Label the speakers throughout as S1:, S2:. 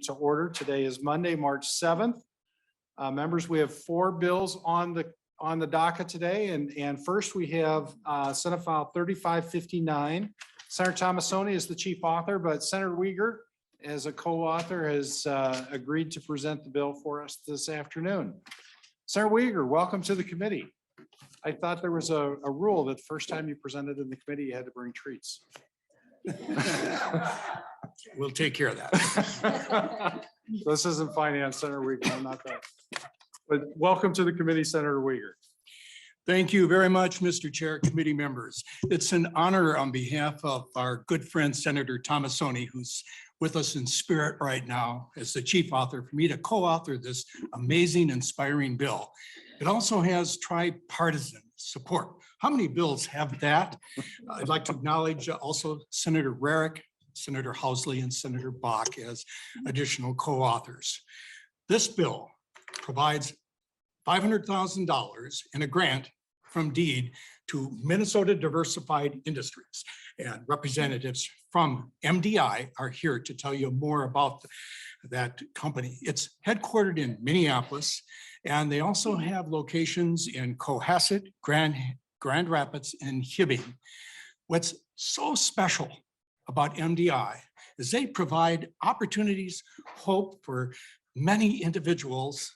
S1: to order. Today is Monday, March 7th. Members, we have 4 bills on the docket today. And first we have Senate File 3559. Senator Tomassoni is the chief author, but Senator Uyghur, as a co-author, has agreed to present the bill for us this afternoon. Senator Uyghur, welcome to the committee. I thought there was a rule that the first time you presented in the committee, you had to bring treats.
S2: We'll take care of that.
S1: This isn't finance, Senator Uyghur, not that. But welcome to the committee, Senator Uyghur.
S2: Thank you very much, Mr. Chair, committee members. It's an honor on behalf of our good friend, Senator Tomassoni, who's with us in spirit right now as the chief author, for me to co-author this amazing, inspiring bill. It also has tripartisan support. How many bills have that? I'd like to acknowledge also Senator Rarick, Senator Housley, and Senator Bach as additional co-authors. This bill provides $500,000 in a grant from DEED to Minnesota Diversified Industries, and representatives from MDI are here to tell you more about that company. It's headquartered in Minneapolis, and they also have locations in Cohasset, Grand Rapids, and Hibbing. What's so special about MDI is they provide opportunities, hope for many individuals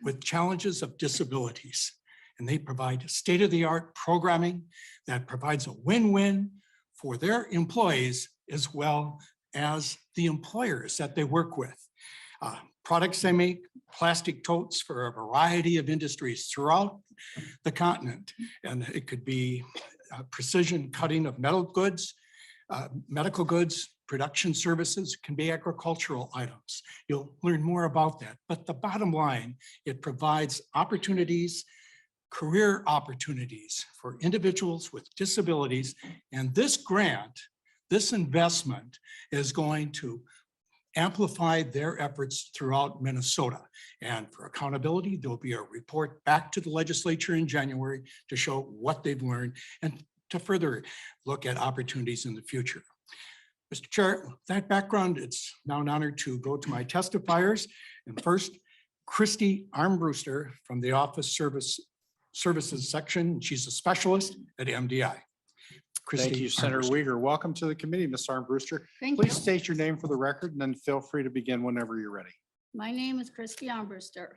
S2: with challenges of disabilities. And they provide state-of-the-art programming that provides a win-win for their employees as well as the employers that they work with. Products they make, plastic totes for a variety of industries throughout the continent. And it could be precision cutting of medical goods, production services, can be agricultural items. You'll learn more about that. But the bottom line, it provides opportunities, career opportunities for individuals with disabilities. And this grant, this investment is going to amplify their efforts throughout Minnesota. And for accountability, there'll be a report back to the legislature in January to show what they've learned and to further look at opportunities in the future. Mr. Chair, with that background, it's now an honor to go to my testifiers. And first, Christy Armbruster from the Office Services section. She's a specialist at MDI. Christy
S1: Thank you, Senator Uyghur. Welcome to the committee, Ms. Armbruster. Please state your name for the record and then feel free to begin whenever you're ready.
S3: My name is Christy Armbruster.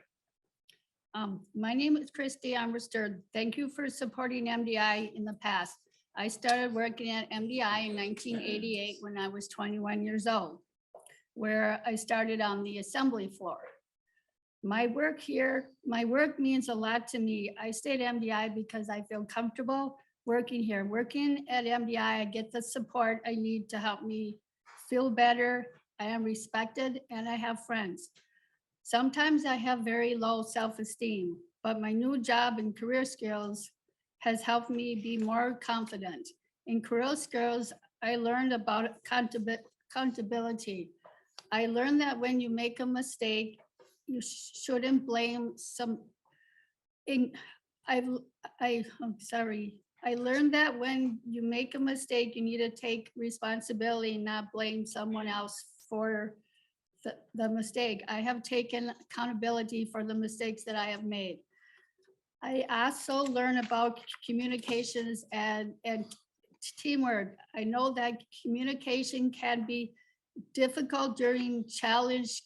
S3: Thank you for supporting MDI in the past. I started working at MDI in 1988 when I was 21 years old, where I started on the assembly floor. My work means a lot to me. I stayed at MDI because I feel comfortable working here. Working at MDI, I get the support I need to help me feel better. I am respected and I have friends. Sometimes I have very low self-esteem, but my new job and career skills has helped me be more confident. In career skills, I learned about accountability. I learned that when you make a mistake, you shouldn't blame I learned that when you make a mistake, you need to take responsibility and not blame someone else for the mistake. I have taken accountability for the mistakes that I have made. I also learn about communications and teamwork. I know that communication can be difficult during challenge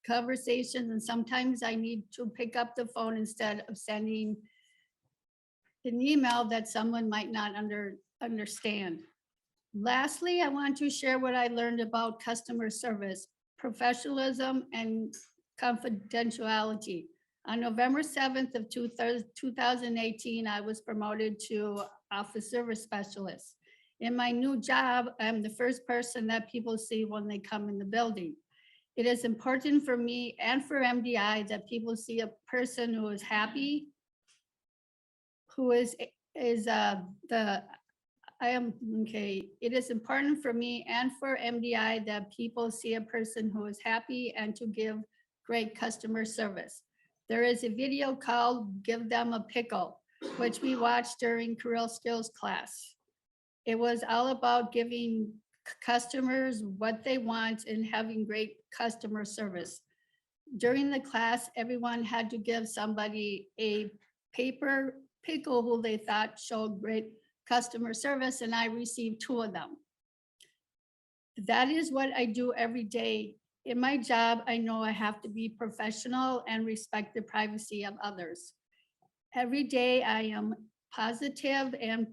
S3: conversations, and sometimes I need to pick up the phone instead of sending an email that someone might not understand. Lastly, I want to share what I learned about customer service, professionalism, and confidentiality. On November 7th of 2018, I was promoted to office service specialist. In my new job, I'm the first person that people see when they come in the building. It is important for me and for MDI that people see a person who is happy, It is important for me and for MDI that people see a person who is happy and to give great customer service. There is a video called Give Them a Pickle, which we watched during career skills class. It was all about giving customers what they want and having great customer service. During the class, everyone had to give somebody a paper pickle who they thought showed great customer service, and I received 2 of them. That is what I do every day. In my job, I know I have to be professional and respect the privacy of others. Every day I am positive and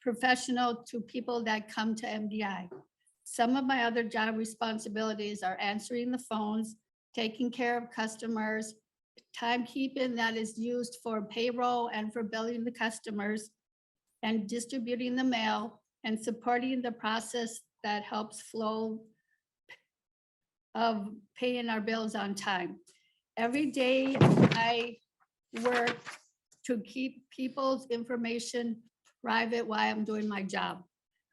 S3: professional to people that come to MDI. Some of my other job responsibilities are answering the phones, taking care of customers, timekeeping that is used for payroll and for billing the customers, and distributing the mail and supporting the process that helps flow of paying our bills on time. Every day I work to keep people's information private while I'm doing my job.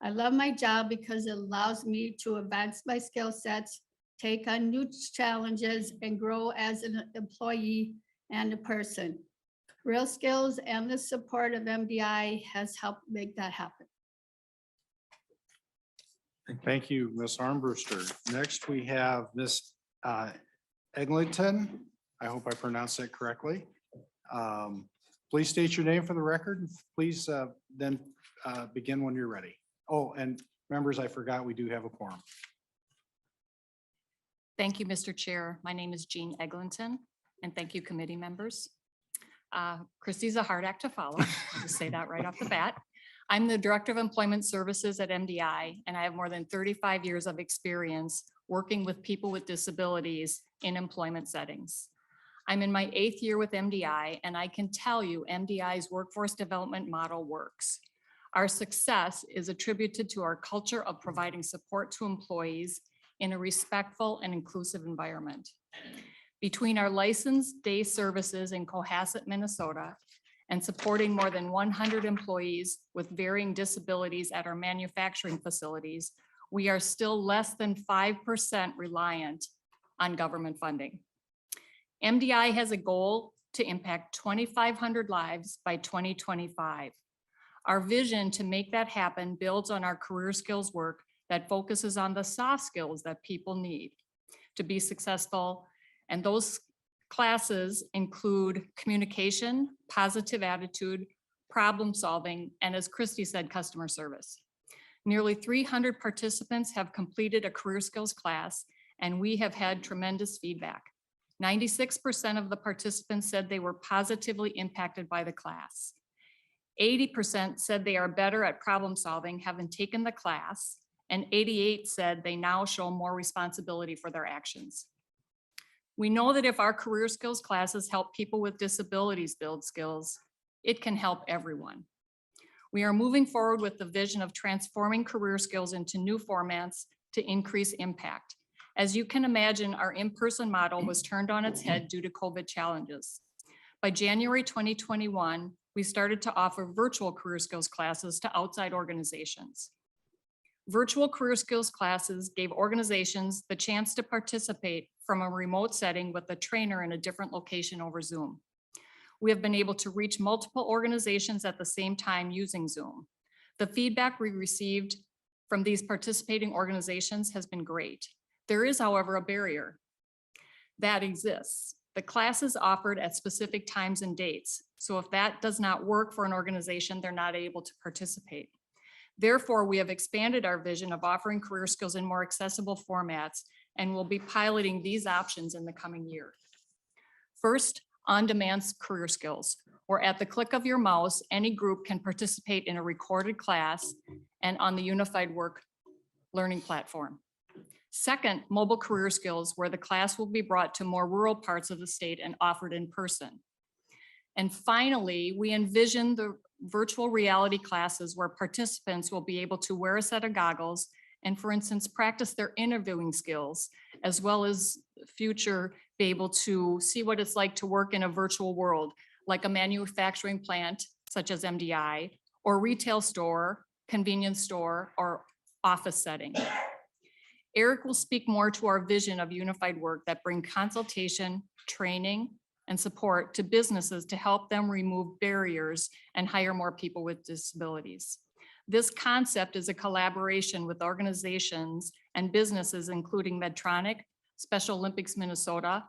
S3: I love my job because it allows me to advance my skill sets, take on new challenges, and grow as an employee and a person. Real skills and the support of MDI has helped make that happen.
S1: Thank you, Ms. Armbruster. Next, we have Ms. Eglinton. I hope I pronounced that correctly. Please state your name for the record. Please then begin when you're ready. Oh, and members, I forgot we do have a quorum.
S4: Thank you, Mr. Chair. My name is Jean Eglinton, and thank you, committee members. Christie's a hard act to follow. I'll just say that right off the bat. I'm the Director of Employment Services at MDI, and I have more than 35 years of experience working with people with disabilities in employment settings. I'm in my 8th year with MDI, and I can tell you MDI's workforce development model works. Our success is attributed to our culture of providing support to employees in a respectful and inclusive environment. Between our licensed day services in Cohasset, Minnesota, and supporting more than 100 employees with varying disabilities at our manufacturing facilities, we are still less than 5% reliant on government funding. MDI has a goal to impact 2,500 lives by 2025. Our vision to make that happen builds on our career skills work that focuses on the soft skills that people need to be successful. And those classes include communication, positive attitude, problem solving, and as Christy said, customer service. Nearly 300 participants have completed a career skills class, and we have had tremendous feedback. 96% of the participants said they were positively impacted by the class. 80% said they are better at problem solving, having taken the class, and 88% said they now show more responsibility for their actions. We know that if our career skills classes help people with disabilities build skills, it can help everyone. We are moving forward with the vision of transforming career skills into new formats to increase impact. As you can imagine, our in-person model was turned on its head due to COVID challenges. By January 2021, we started to offer virtual career skills classes to outside organizations. Virtual career skills classes gave organizations the chance to participate from a remote setting with a trainer in a different location over Zoom. We have been able to reach multiple organizations at the same time using Zoom. The feedback we received from these participating organizations has been great. There is, however, a barrier that exists. The class is offered at specific times and dates. So if that does not work for an organization, they're not able to participate. Therefore, we have expanded our vision of offering career skills in more accessible formats, and we'll be piloting these options in the coming year. First, on-demand career skills, where at the click of your mouse, any group can participate in a recorded class and on the unified work learning platform. Second, mobile career skills, where the class will be brought to more rural parts of the state and offered in person. And finally, we envision the virtual reality classes where participants will be able to wear a set of goggles and, for instance, practice their interviewing skills, as well as future be able to see what it's like to work in a virtual world, like a manufacturing plant, such as MDI, or retail store, convenience store, or office setting. Eric will speak more to our vision of unified work that bring consultation, training, and support to businesses to help them remove barriers and hire more people with disabilities. This concept is a collaboration with organizations and businesses, including Medtronic, Special Olympics Minnesota,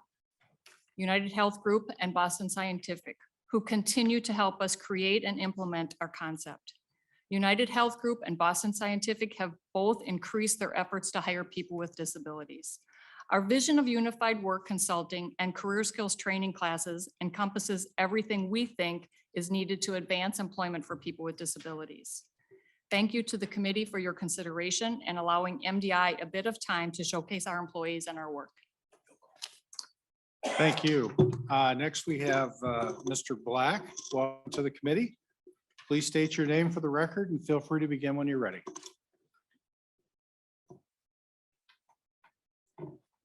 S4: United Health Group, and Boston Scientific, who continue to help us create and implement our concept. United Health Group and Boston Scientific have both increased their efforts to hire people with disabilities. Our vision of unified work consulting and career skills training classes encompasses everything we think is needed to advance employment for people with disabilities. Thank you to the committee for your consideration and allowing MDI a bit of time to showcase our employees and our work.
S1: Thank you. Next, we have Mr. Black. Welcome to the committee. Please state your name for the record and feel free to begin when you're ready.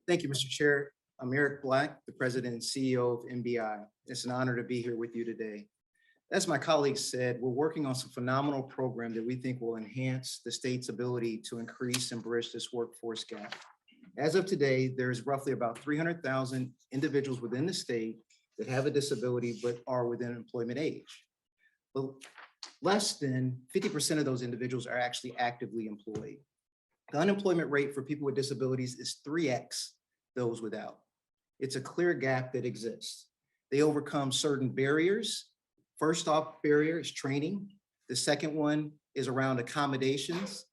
S5: Thank you, Mr. Chair. I'm Eric Black, the President and CEO of MBI. It's an honor to be here with you today. As my colleagues said, we're working on some phenomenal program that we think will enhance the state's ability to increase and bridge this workforce gap. As of today, there's roughly about 300,000 individuals within the state that have a disability but are within employment age. But less than 50% of those individuals are actually actively employed. The unemployment rate for people with disabilities is 3x those without. It's a clear gap that exists. They overcome certain barriers. First off barrier is training. The second one is around accommodations,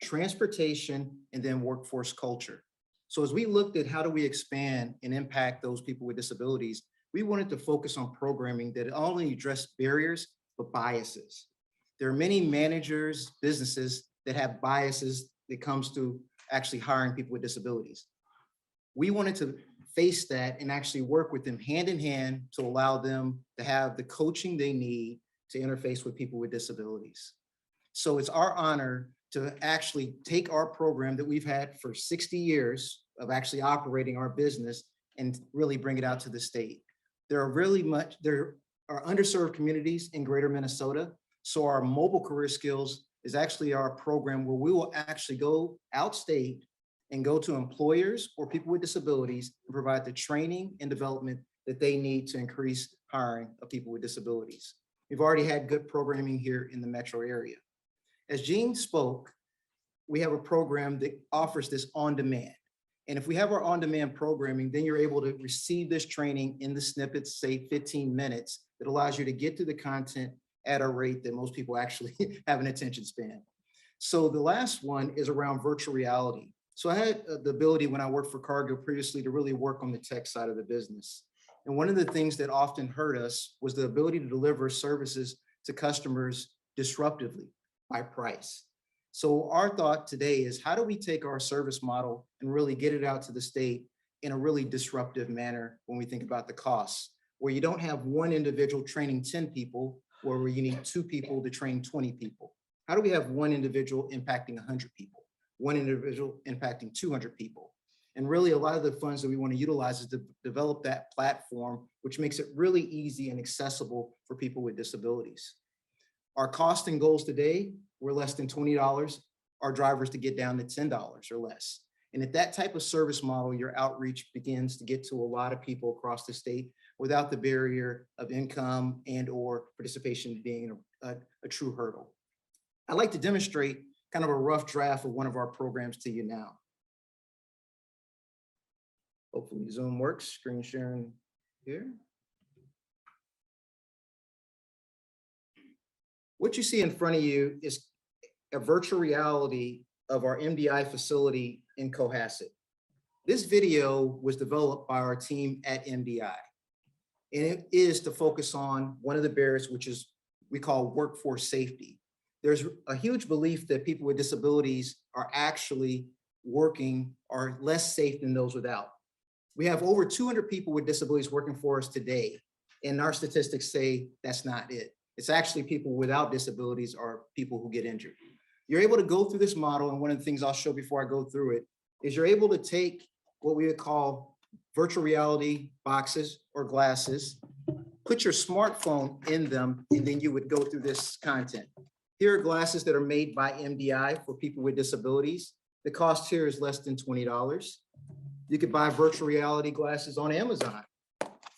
S5: transportation, and then workforce culture. So as we looked at how do we expand and impact those people with disabilities, we wanted to focus on programming that not only address barriers, but biases. There are many managers, businesses that have biases that comes to actually hiring people with disabilities. We wanted to face that and actually work with them hand in hand to allow them to have the coaching they need to interface with people with disabilities. So it's our honor to actually take our program that we've had for 60 years of actually operating our business and really bring it out to the state. There are underserved communities in greater Minnesota. So our mobile career skills is actually our program where we will actually go outstate and go to employers or people with disabilities and provide the training and development that they need to increase hiring of people with disabilities. We've already had good programming here in the metro area. As Jean spoke, we have a program that offers this on demand. And if we have our on-demand programming, then you're able to receive this training in the snippets, say 15 minutes, that allows you to get to the content at a rate that most people actually have an attention span. So the last one is around virtual reality. So I had the ability when I worked for Cargill previously to really work on the tech side of the business. And one of the things that often hurt us was the ability to deliver services to customers disruptively by price. So our thought today is how do we take our service model and really get it out to the state in a really disruptive manner when we think about the costs, where you don't have one individual training 10 people, or where you need 2 people to train 20 people. How do we have one individual impacting 100 people, one individual impacting 200 people? And really a lot of the funds that we want to utilize is to develop that platform, which makes it really easy and accessible for people with disabilities. Our cost and goals today, we're less than $20. Our drivers to get down to $10 or less. And at that type of service model, your outreach begins to get to a lot of people across the state without the barrier of income and or participation being a true hurdle. I'd like to demonstrate kind of a rough draft of one of our programs to you now. Hopefully Zoom works, screen sharing here. What you see in front of you is a virtual reality of our MDI facility in Cohasset. This video was developed by our team at MDI. And it is to focus on one of the barriers, which is we call workforce safety. There's a huge belief that people with disabilities are actually working are less safe than those without. We have over 200 people with disabilities working for us today. And our statistics say that's not it. It's actually people without disabilities are people who get injured. You're able to go through this model. And one of the things I'll show before I go through it is you're able to take what we would call virtual reality boxes or glasses, put your smartphone in them, and then you would go through this content. Here are glasses that are made by MDI for people with disabilities. The cost here is less than $20. You could buy virtual reality glasses on Amazon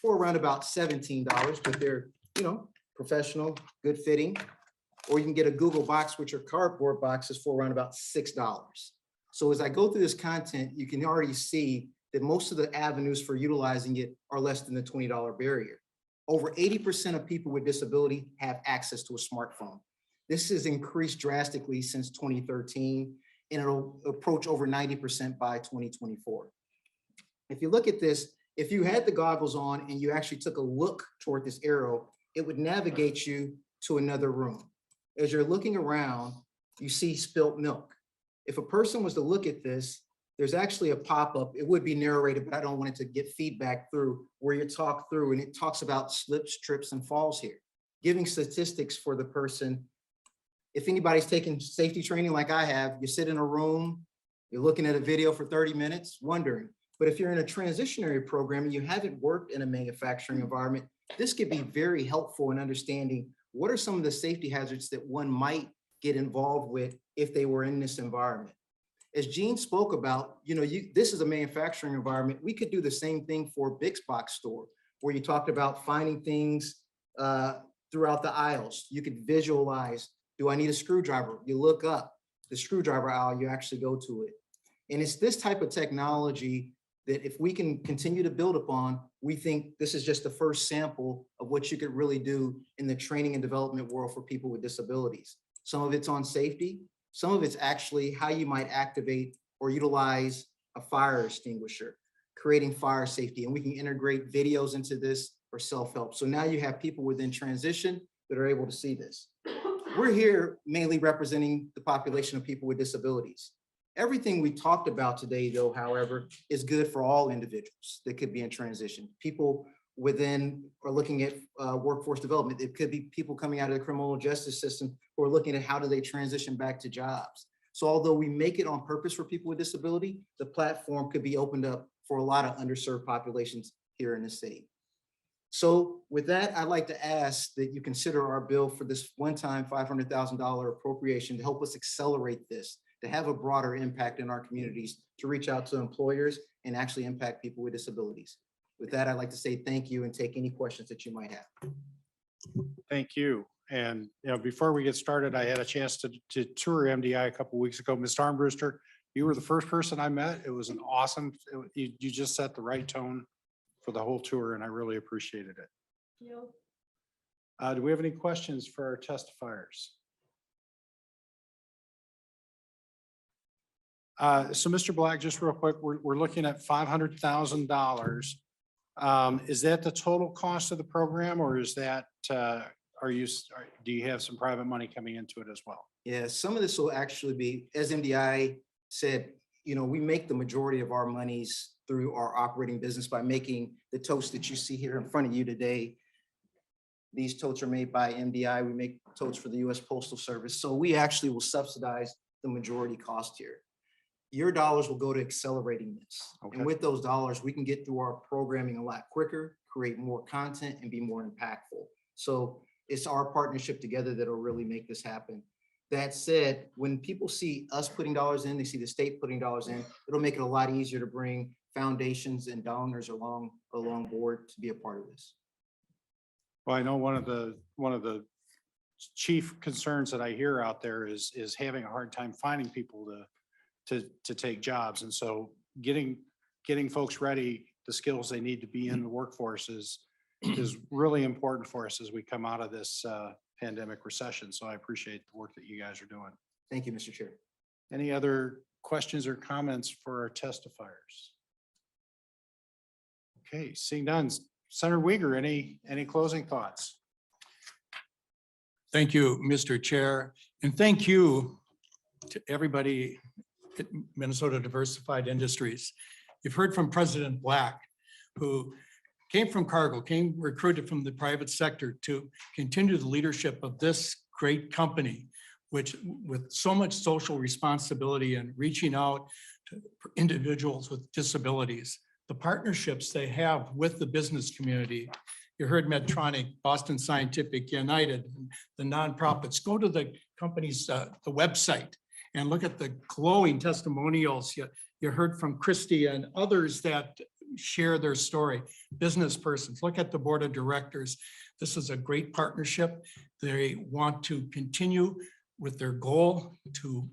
S5: for around about $17, but they're, professional, good fitting. or you can get a Google box, which are cardboard boxes for around about $6. So as I go through this content, you can already see that most of the avenues for utilizing it are less than the $20 barrier. Over 80% of people with disability have access to a smartphone. This has increased drastically since 2013, and it'll approach over 90% by 2024. If you look at this, if you had the goggles on and you actually took a look toward this arrow, it would navigate you to another room. As you're looking around, you see spilt milk. If a person was to look at this, there's actually a pop-up. It would be narrated, but I don't want it to get feedback through where you talk through, and it talks about slips, trips, and falls here, giving statistics for the person. If anybody's taken safety training like I have, you sit in a room, you're looking at a video for 30 minutes, wondering. But if you're in a transitionary program and you haven't worked in a manufacturing environment, this could be very helpful in understanding what are some of the safety hazards that one might get involved with if they were in this environment. As Gene spoke about, this is a manufacturing environment. We could do the same thing for a big box store, where you talked about finding things throughout the aisles. You could visualize, do I need a screwdriver? You look up the screwdriver aisle, you actually go to it. And it's this type of technology that if we can continue to build upon, we think this is just the first sample of what you could really do in the training and development world for people with disabilities. Some of it's on safety. Some of it's actually how you might activate or utilize a fire extinguisher, creating fire safety. And we can integrate videos into this for self-help. So now you have people within transition that are able to see this. We're here mainly representing the population of people with disabilities. Everything we talked about today, though, however, is good for all individuals that could be in transition. People within are looking at workforce development. It could be people coming out of the criminal justice system who are looking at how do they transition back to jobs. So although we make it on purpose for people with disability, the platform could be opened up for a lot of underserved populations here in the city. So with that, I'd like to ask that you consider our bill for this one-time $500,000 appropriation to help us accelerate this, to have a broader impact in our communities, to reach out to employers and actually impact people with disabilities. With that, I'd like to say thank you and take any questions that you might have.
S1: Thank you. And before we get started, I had a chance to tour MDI a couple of weeks ago. Mr. Brewster, you were the first person I met. It was an awesome, you just set the right tone for the whole tour, and I really appreciated it. Do we have any questions for our testifiers? So Mr. Black, just real quick, we're looking at $500,000. Is that the total cost of the program, or is that, do you have some private money coming into it as well?
S5: Yeah, some of this will actually be, as MDI said, we make the majority of our monies through our operating business by making the totes that you see here in front of you today. These totes are made by MDI. We make totes for the U.S. Postal Service. So we actually will subsidize the majority cost here. Your dollars will go to accelerating this.
S1: Okay.
S5: And with those dollars, we can get through our programming a lot quicker, create more content, and be more impactful. So it's our partnership together that'll really make this happen. That said, when people see us putting dollars in, they see the state putting dollars in, it'll make it a lot easier to bring foundations and donors along board to be a part of this.
S1: Well, I know one of the chief concerns that I hear out there is having a hard time finding people to take jobs. And so getting folks ready, the skills they need to be in the workforce is really important for us as we come out of this pandemic recession. So I appreciate the work that you guys are doing.
S5: Thank you, Mr. Chair.
S1: Any other questions or comments for our testifiers? Okay, seeing none. Senator Uyghur, any closing thoughts?
S2: Thank you, Mr. Chair, and thank you to everybody at Minnesota Diversified Industries. You've heard from President Black, who came from cargo, came recruited from the private sector to continue the leadership of this great company, which with so much social responsibility and reaching out to individuals with disabilities, the partnerships they have with the business community. You heard Medtronic, Boston Scientific, United, the nonprofits. Go to the company's the website and look at the glowing testimonials. You heard from Christy and others that share their story. Business persons, look at the board of directors. This is a great partnership. They want to continue with their goal to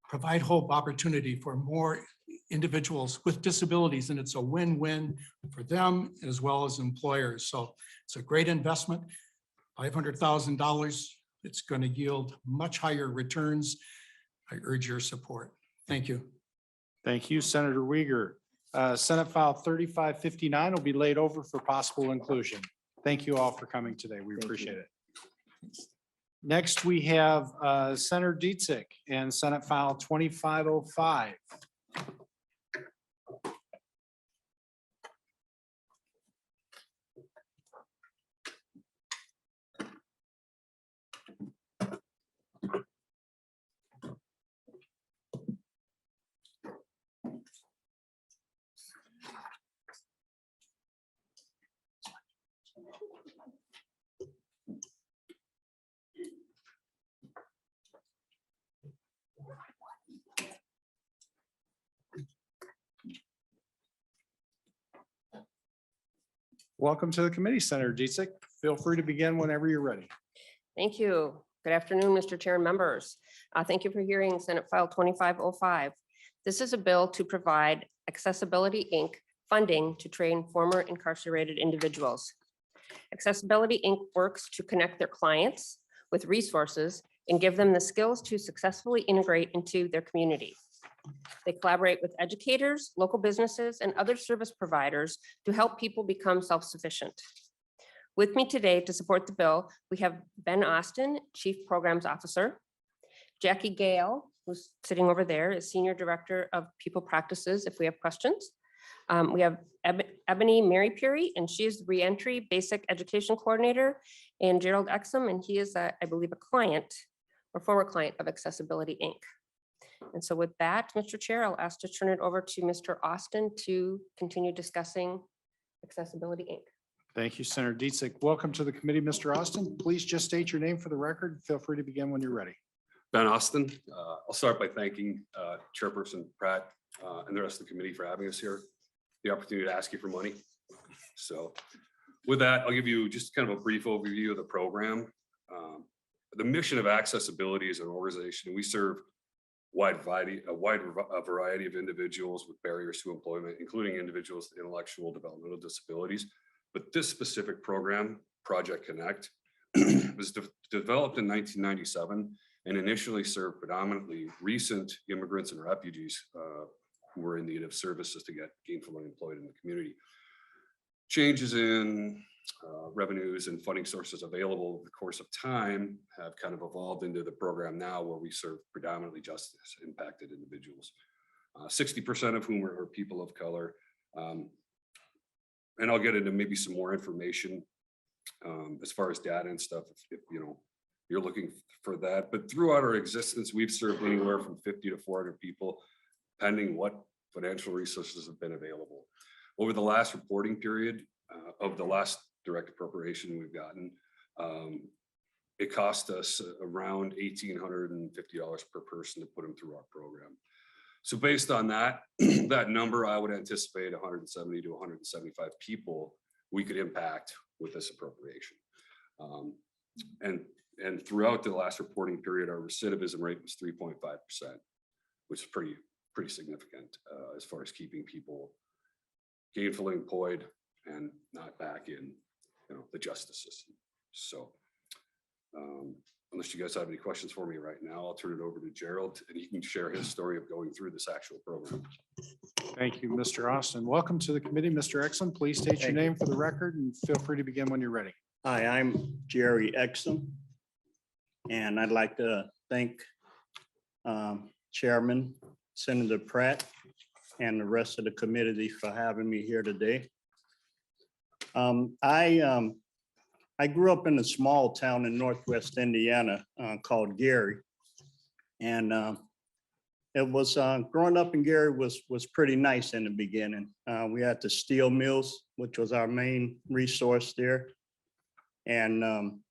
S2: provide hope, opportunity for more individuals with disabilities, and it's a win-win for them as well as employers. So it's a great investment, $500,000. It's going to yield much higher returns. I urge your support. Thank you.
S1: Thank you, Senator Uyghur. Senate File 3559 will be laid over for possible inclusion. Thank you all for coming today. We appreciate it. Next, we have Senator Dziedzic and Senate File 2505. Welcome to the committee, Senator Dziedzic. Feel free to begin whenever you're ready.
S6: Thank you. Good afternoon, Mr. Chair and members. Thank you for hearing Senate File 2505. This is a bill to provide Accessibility, Inc. funding to train former incarcerated individuals. Accessibility, Inc. works to connect their clients with resources and give them the skills to successfully integrate into their community. They collaborate with educators, local businesses, and other service providers to help people become self-sufficient. With me today to support the bill, we have Ben Austin, Chief Programs Officer, Jackie Gale, who's sitting over there, is Senior Director of People Practices, if we have questions. We have Ebony Mary Peary, and she is the Reentry Basic Education Coordinator, and Gerald Exum, and he is, I believe, a client or former client of Accessibility, Inc. And so with that, Mr. Chair, I'll ask to turn it over to Mr. Austin to continue discussing Accessibility, Inc.
S1: Thank you, Senator Dziedzic. Welcome to the committee, Mr. Austin. Please just state your name for the record. Feel free to begin when you're ready.
S7: Ben Austin. I'll start by thanking Chairperson Pratt and the rest of the committee for having us here, the opportunity to ask you for money. So with that, I'll give you just kind of a brief overview of the program. The mission of Accessibility is an organization. We serve a wide variety of individuals with barriers to employment, including individuals with intellectual developmental disabilities. But this specific program, Project Connect, was developed in 1997 and initially served predominantly recent immigrants and refugees who were in need of services to get gainfully employed in the community. Changes in revenues and funding sources available over the course of time have kind of evolved into the program now, where we serve predominantly justice impacted individuals, 60% of whom are people of color. And I'll get into maybe some more information as far as data and stuff, if you're looking for that. But throughout our existence, we've served anywhere from 50 to 400 people, depending what financial resources have been available. Over the last reporting period of the last direct appropriation we've gotten, it cost us around $1,850 per person to put them through our program. So based on that, that number, I would anticipate 170 to 175 people we could impact with this appropriation. And throughout the last reporting period, our recidivism rate was 3.5%, which is pretty significant as far as keeping people gainfully employed and not back in the justice system. So unless you guys have any questions for me right now, I'll turn it over to Gerald and he can share his story of going through this actual program.
S1: Thank you, Mr. Austin. Welcome to the committee, Mr. Exum. Please state your name for the record and feel free to begin when you're ready.
S8: Hi, I'm Jerry Exum, and I'd like to thank Chairman Senator Pratt and the rest of the committee for having me here today. I grew up in a small town in Northwest Indiana called Gary, and it was growing up in Gary was pretty nice in the beginning. We had the steel mills, which was our main resource there, and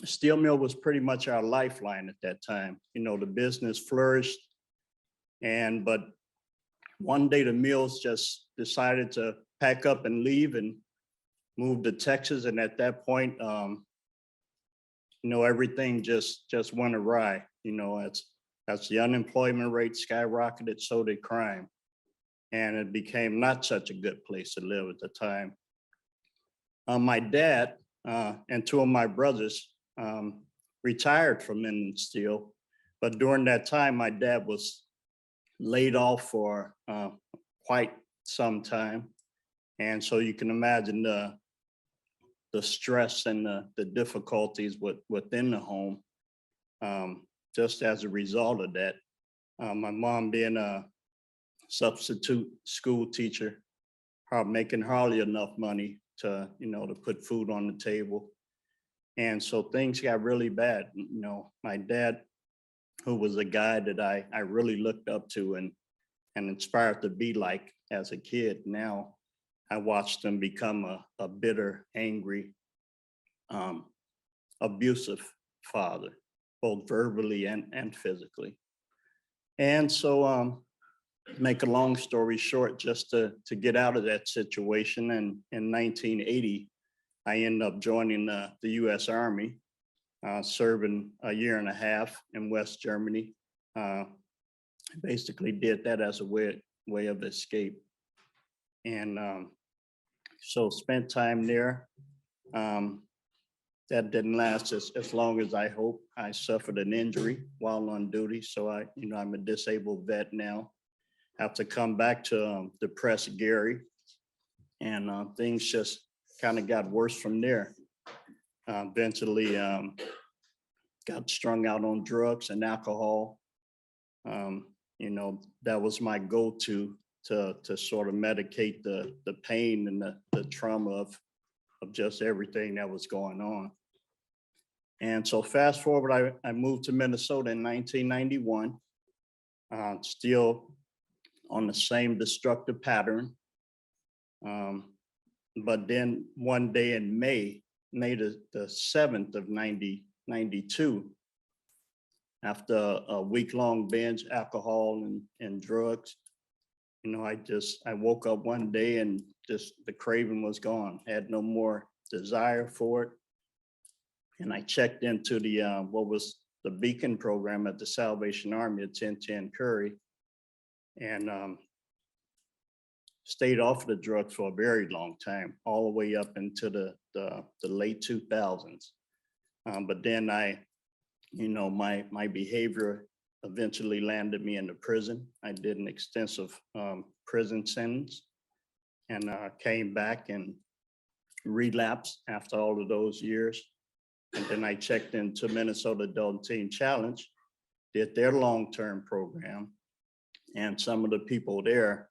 S8: steel mill was pretty much our lifeline at that time. The business flourished, but one day the mills just decided to pack up and leave, and moved to Texas, and at that point, everything just went awry. As the unemployment rate skyrocketed, so did crime. And it became not such a good place to live at the time. My dad and two of my brothers retired from Inland Steel, but during that time, my dad was laid off for quite some time. And so you can imagine the stress and the difficulties within the home. Just as a result of that, my mom being a substitute school teacher, making hardly enough money to put food on the table. And so things got really bad. My dad, who was a guy that I really looked up to and inspired to be like as a kid. Now I watched him become a bitter, angry, abusive father, both verbally and physically. And so make a long story short, just to get out of that situation. And in 1980, I ended up joining the US Army, serving a year and a half in West Germany. Basically did that as a way of escape. And so spent time there. That didn't last as long as I hoped. I suffered an injury while on duty. So I'm a disabled vet now. Have to come back to depressed Gary. And things just kind of got worse from there. Eventually got strung out on drugs and alcohol. That was my go-to to sort of medicate the pain and the trauma of just everything that was going on. And so fast forward, I moved to Minnesota in 1991, still on the same destructive pattern. But then one day in May the 7th of 1992, after a week-long binge, alcohol and drugs, I woke up one day and just the craving was gone. Had no more desire for it. And I checked into the what was the Beacon program at the Salvation Army at 1010 Curry, and stayed off the drugs for a very long time, all the way up into the late 2000s. But then my behavior eventually landed me in the prison. I did an extensive prison sentence and came back and relapsed after all of those years. And then I checked into Minnesota Adult and Teen Challenge, did their long-term program. And some of the people there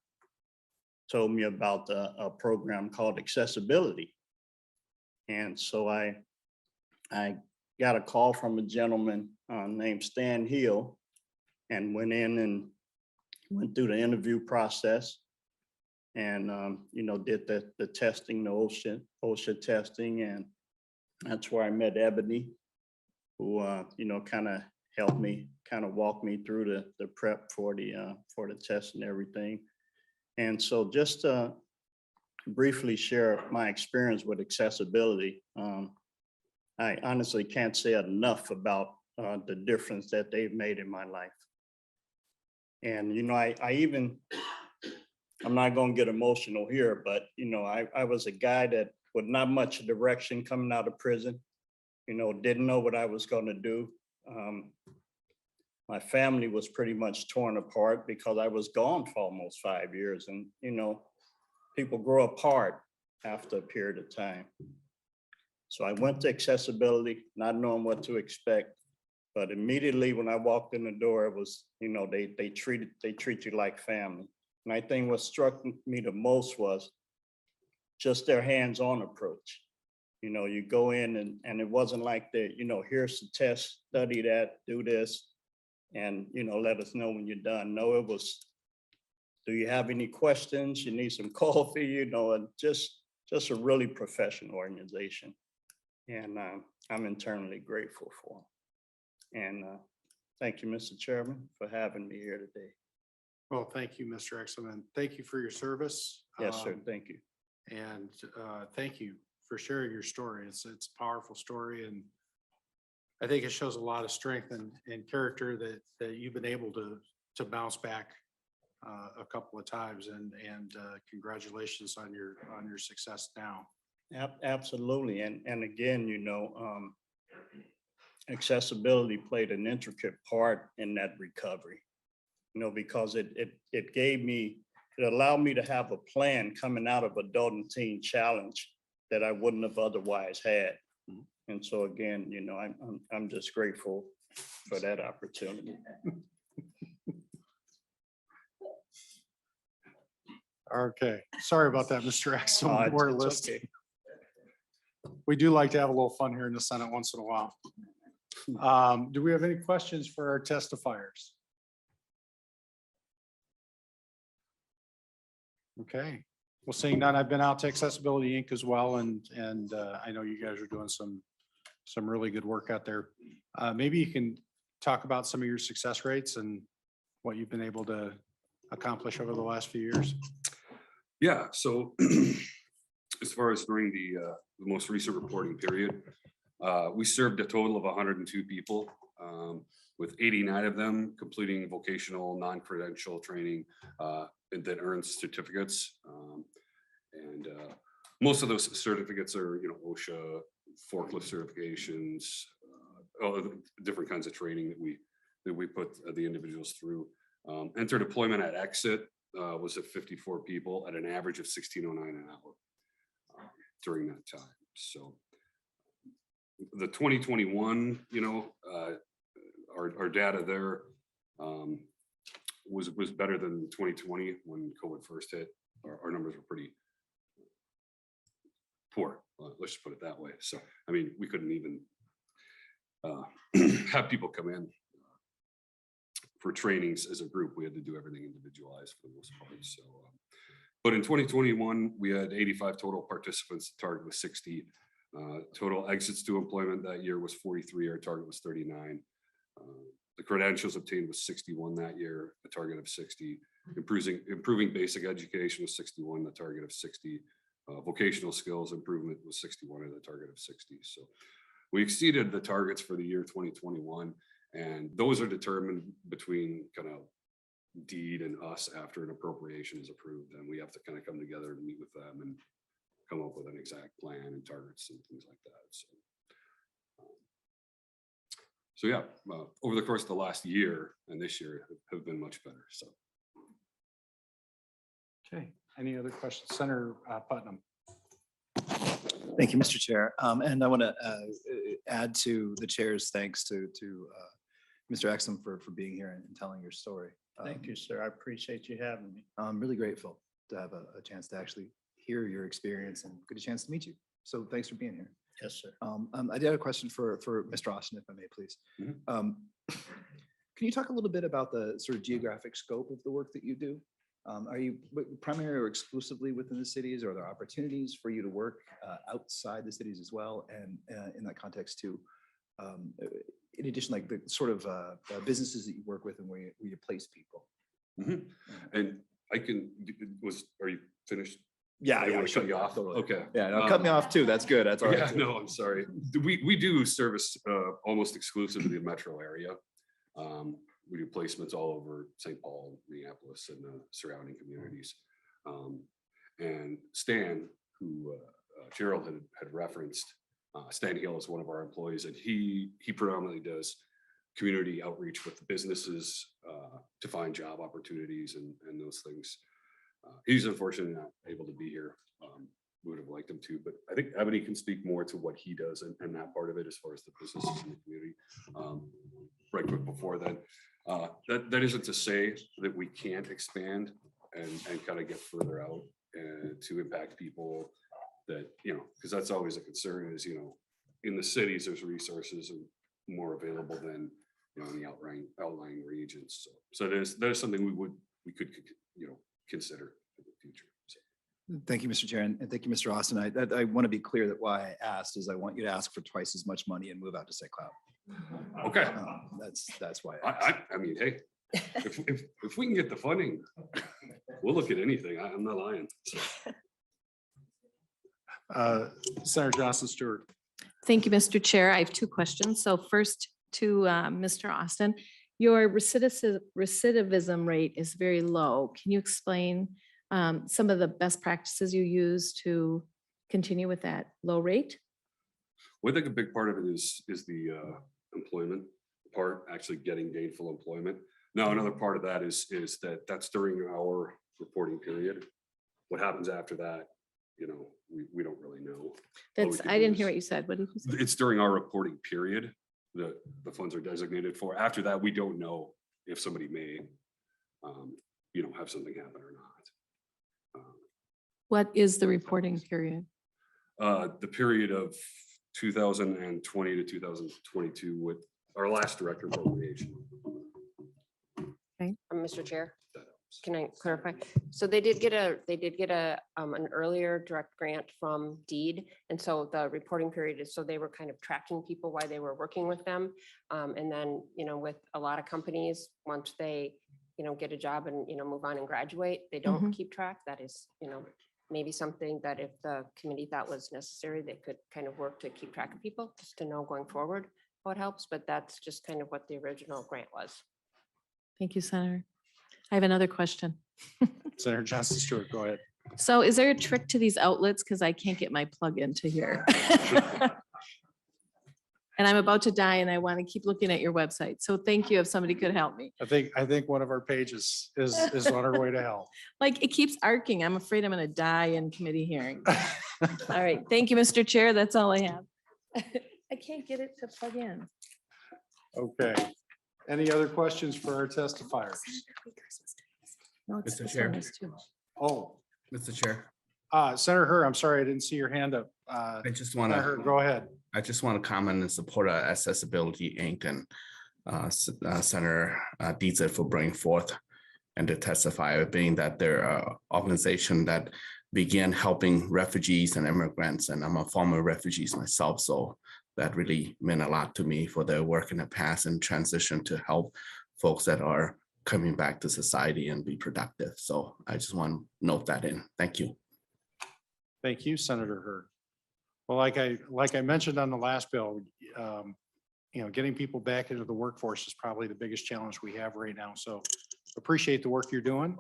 S8: told me about a program called Accessibility. And so I got a call from a gentleman named Stan Hill and went in and went through the interview process and, did the testing, the OSHA testing. And that's where I met Ebony, who, kind of helped me, kind of walk me through the prep for the test and everything. And so just to briefly share my experience with accessibility, I honestly can't say enough about the difference that they've made in my life. And, I'm not going to get emotional here, but, I was a guy that with not much direction coming out of prison, didn't know what I was going to do. My family was pretty much torn apart because I was gone for almost 5 years. And, people grow apart after a period of time. So I went to accessibility, not knowing what to expect. But immediately when I walked in the door, it was, they treat you like family. And I think what struck me the most was just their hands-on approach. You go in and it wasn't like here's the test, study that, do this, and, let us know when you're done. No, it was, do you have any questions? You need some coffee, and just a really professional organization. And I'm internally grateful for them. And thank you, Mr. Chairman, for having me here today.
S1: Well, thank you, Mr. Exum, and thank you for your service.
S8: Yes, sir. Thank you.
S1: And thank you for sharing your story. It's a powerful story, and I think it shows a lot of strength and character that you've been able to bounce back a couple of times, and congratulations on your success now.
S8: Absolutely. And again, accessibility played an intricate part in that recovery, because it allowed me to have a plan coming out of adult and teen challenge that I wouldn't have otherwise had. And so again, I'm just grateful for that opportunity.
S1: Okay, sorry about that, Mr. Exum.
S8: It's
S1: We're
S8: okay.
S1: listening. We do like to have a little fun here in the Senate once in a while. Do we have any questions for our testifiers? Okay, well, seeing none, I've been out to Accessibility Inc. as well, and I know you guys are doing some really good work out there. Maybe you can talk about some of your success rates and what you've been able to accomplish over the last few years.
S7: Yeah, so as far as during the most recent reporting period, we served a total of 102 people, with 89 of them completing vocational non-credential training and then earned certificates. And most of those certificates are, OSHA, forklift certifications, all the different kinds of training that we put the individuals through. Enter deployment at exit was at 54 people at an average of $16.09 an hour during that time. So the 2021, our data there was better than 2020 when COVID first hit. Our numbers were pretty poor. Let's just put it that way. So, I mean, we couldn't even have people come in for trainings as a group. We had to do everything individualized for the most part. So, but in 2021, we had 85 total participants. The target was 60. Total exits to employment that year was 43. Our target was 39. The credentials obtained was 61 that year, a target of 60. Improving basic education was 61, the target of 60. Vocational skills improvement was 61 and the target of 60. So we exceeded the targets for the year 2021. And those are determined between kind of deed and us after an appropriation is approved. And we have to kind of come together and meet with them and come up with an exact plan and targets and things like that. So yeah, over the course of the last year and this year have been much better. So.
S1: Okay, any other questions? Senator Putnam.
S9: Thank you, Mr. Chair. And I want to add to the chair's thanks to Mr. Exum for being here and telling your story.
S8: Thank you, sir. I appreciate you having me.
S9: I'm really grateful to have a chance to actually hear your experience and get a chance to meet you. So thanks for being here.
S8: Yes, sir.
S9: I did have a question for Mr. Austin, if I may, please.
S7: Mhm.
S9: Can you talk a little bit about the sort of geographic scope of the work that you do? Are you primarily or exclusively within the cities, or are there opportunities for you to work outside the cities as well? And in that context too, in addition, like the sort of businesses that you work with and where you place people?
S7: Mhm. And I can, are you finished?
S9: Yeah,
S7: I
S9: yeah,
S7: want to cut you off.
S9: totally.
S7: Okay.
S9: Yeah, no, cut me off too. That's good. That's all right.
S7: Yeah,
S9: too.
S7: no, I'm sorry. We do service almost exclusively the metro area. We do placements all over St. Paul, Minneapolis, and the surrounding communities. And Stan, who Gerald had referenced, Stan Hill is one of our employees, and he predominantly does community outreach with businesses to find job opportunities and those things. He's unfortunately not able to be here. We would have liked him to, but I think Ebony can speak more to what he does and that part of it as far as the businesses in the community. Right quick before then, that isn't to say that we can't expand and kind of get further out and to impact people that, because that's always a concern is, in the cities, there's resources and more available than, in the outlying regions. So there's something we could, consider in the future. So.
S9: Thank you, Mr. Chair, and thank you, Mr. Austin. I want to be clear that why I asked is I want you to ask for twice as much money and move out to St. Cloud.
S7: Okay.
S9: That's why. I asked.
S7: I mean, hey, if we can get the funding, we'll look at anything. I'm not lying. So.
S1: Senator Johnson Stewart.
S10: Thank you, Mr. Chair. I have two questions. So first to Mr. Austin, your recidivism rate is very low. Can you explain some of the best practices you use to continue with that low rate?
S7: Well, I think a big part of it is the employment part, actually getting gainful employment. Now, another part of that is that's during our reporting period. What happens after that, you know, we don't really know.
S10: That's, I didn't hear what you said. What did you say?
S7: It's during our reporting period that the funds are designated for. After that, we don't know if somebody may, you know, have something happen or not.
S10: What is the reporting period?
S7: The period of 2020 to 2022 with our last director of appropriation.
S6: Mr. Chair, can I clarify? So they did get an earlier direct grant from DEED. And so the reporting period is, so they were kind of tracking people while they were working with them. And then, you know, with a lot of companies, once they, you know, get a job and, you know, move on and graduate, they don't keep track. That is, you know, maybe something that if the committee thought was necessary, they could kind of work to keep track of people, just to know going forward how it helps. But that's just kind of what the original grant was.
S10: Thank you, Senator. I have another question.
S1: Senator Johnson Stewart, go ahead.
S10: So is there a trick to these outlets? Because I can't get my plug into here. And I'm about to die and I want to keep looking at your website. So thank you if somebody could help me.
S1: I think one of our pages is on our way to help.
S10: Like it keeps arcing. I'm afraid I'm going to die in committee hearing. All right. Thank you, Mr. Chair. That's all I have. I can't get it to plug in.
S1: Okay. Any other questions for our testifiers?
S10: No, it's
S11: Mr.
S10: this
S11: Chair.
S10: one is too.
S1: Oh,
S11: Mr. Chair,
S1: Senator Hur, I'm sorry, I didn't see your hand up.
S11: I just want
S1: Senator Hur,
S11: to,
S1: go ahead.
S11: comment and support Accessibility Inc. and Senator Dziedzic for bringing forth and to testify, being that they're an organization that began helping refugees and immigrants, and I'm a former refugee myself, so that really meant a lot to me for their work in the past and transition to help folks that are coming back to society and be productive. So I just want to note that in. Thank you.
S1: Thank you, Senator Hur. Well, like I mentioned on the last bill, you know, getting people back into the workforce is probably the biggest challenge we have right now. So appreciate the work you're doing.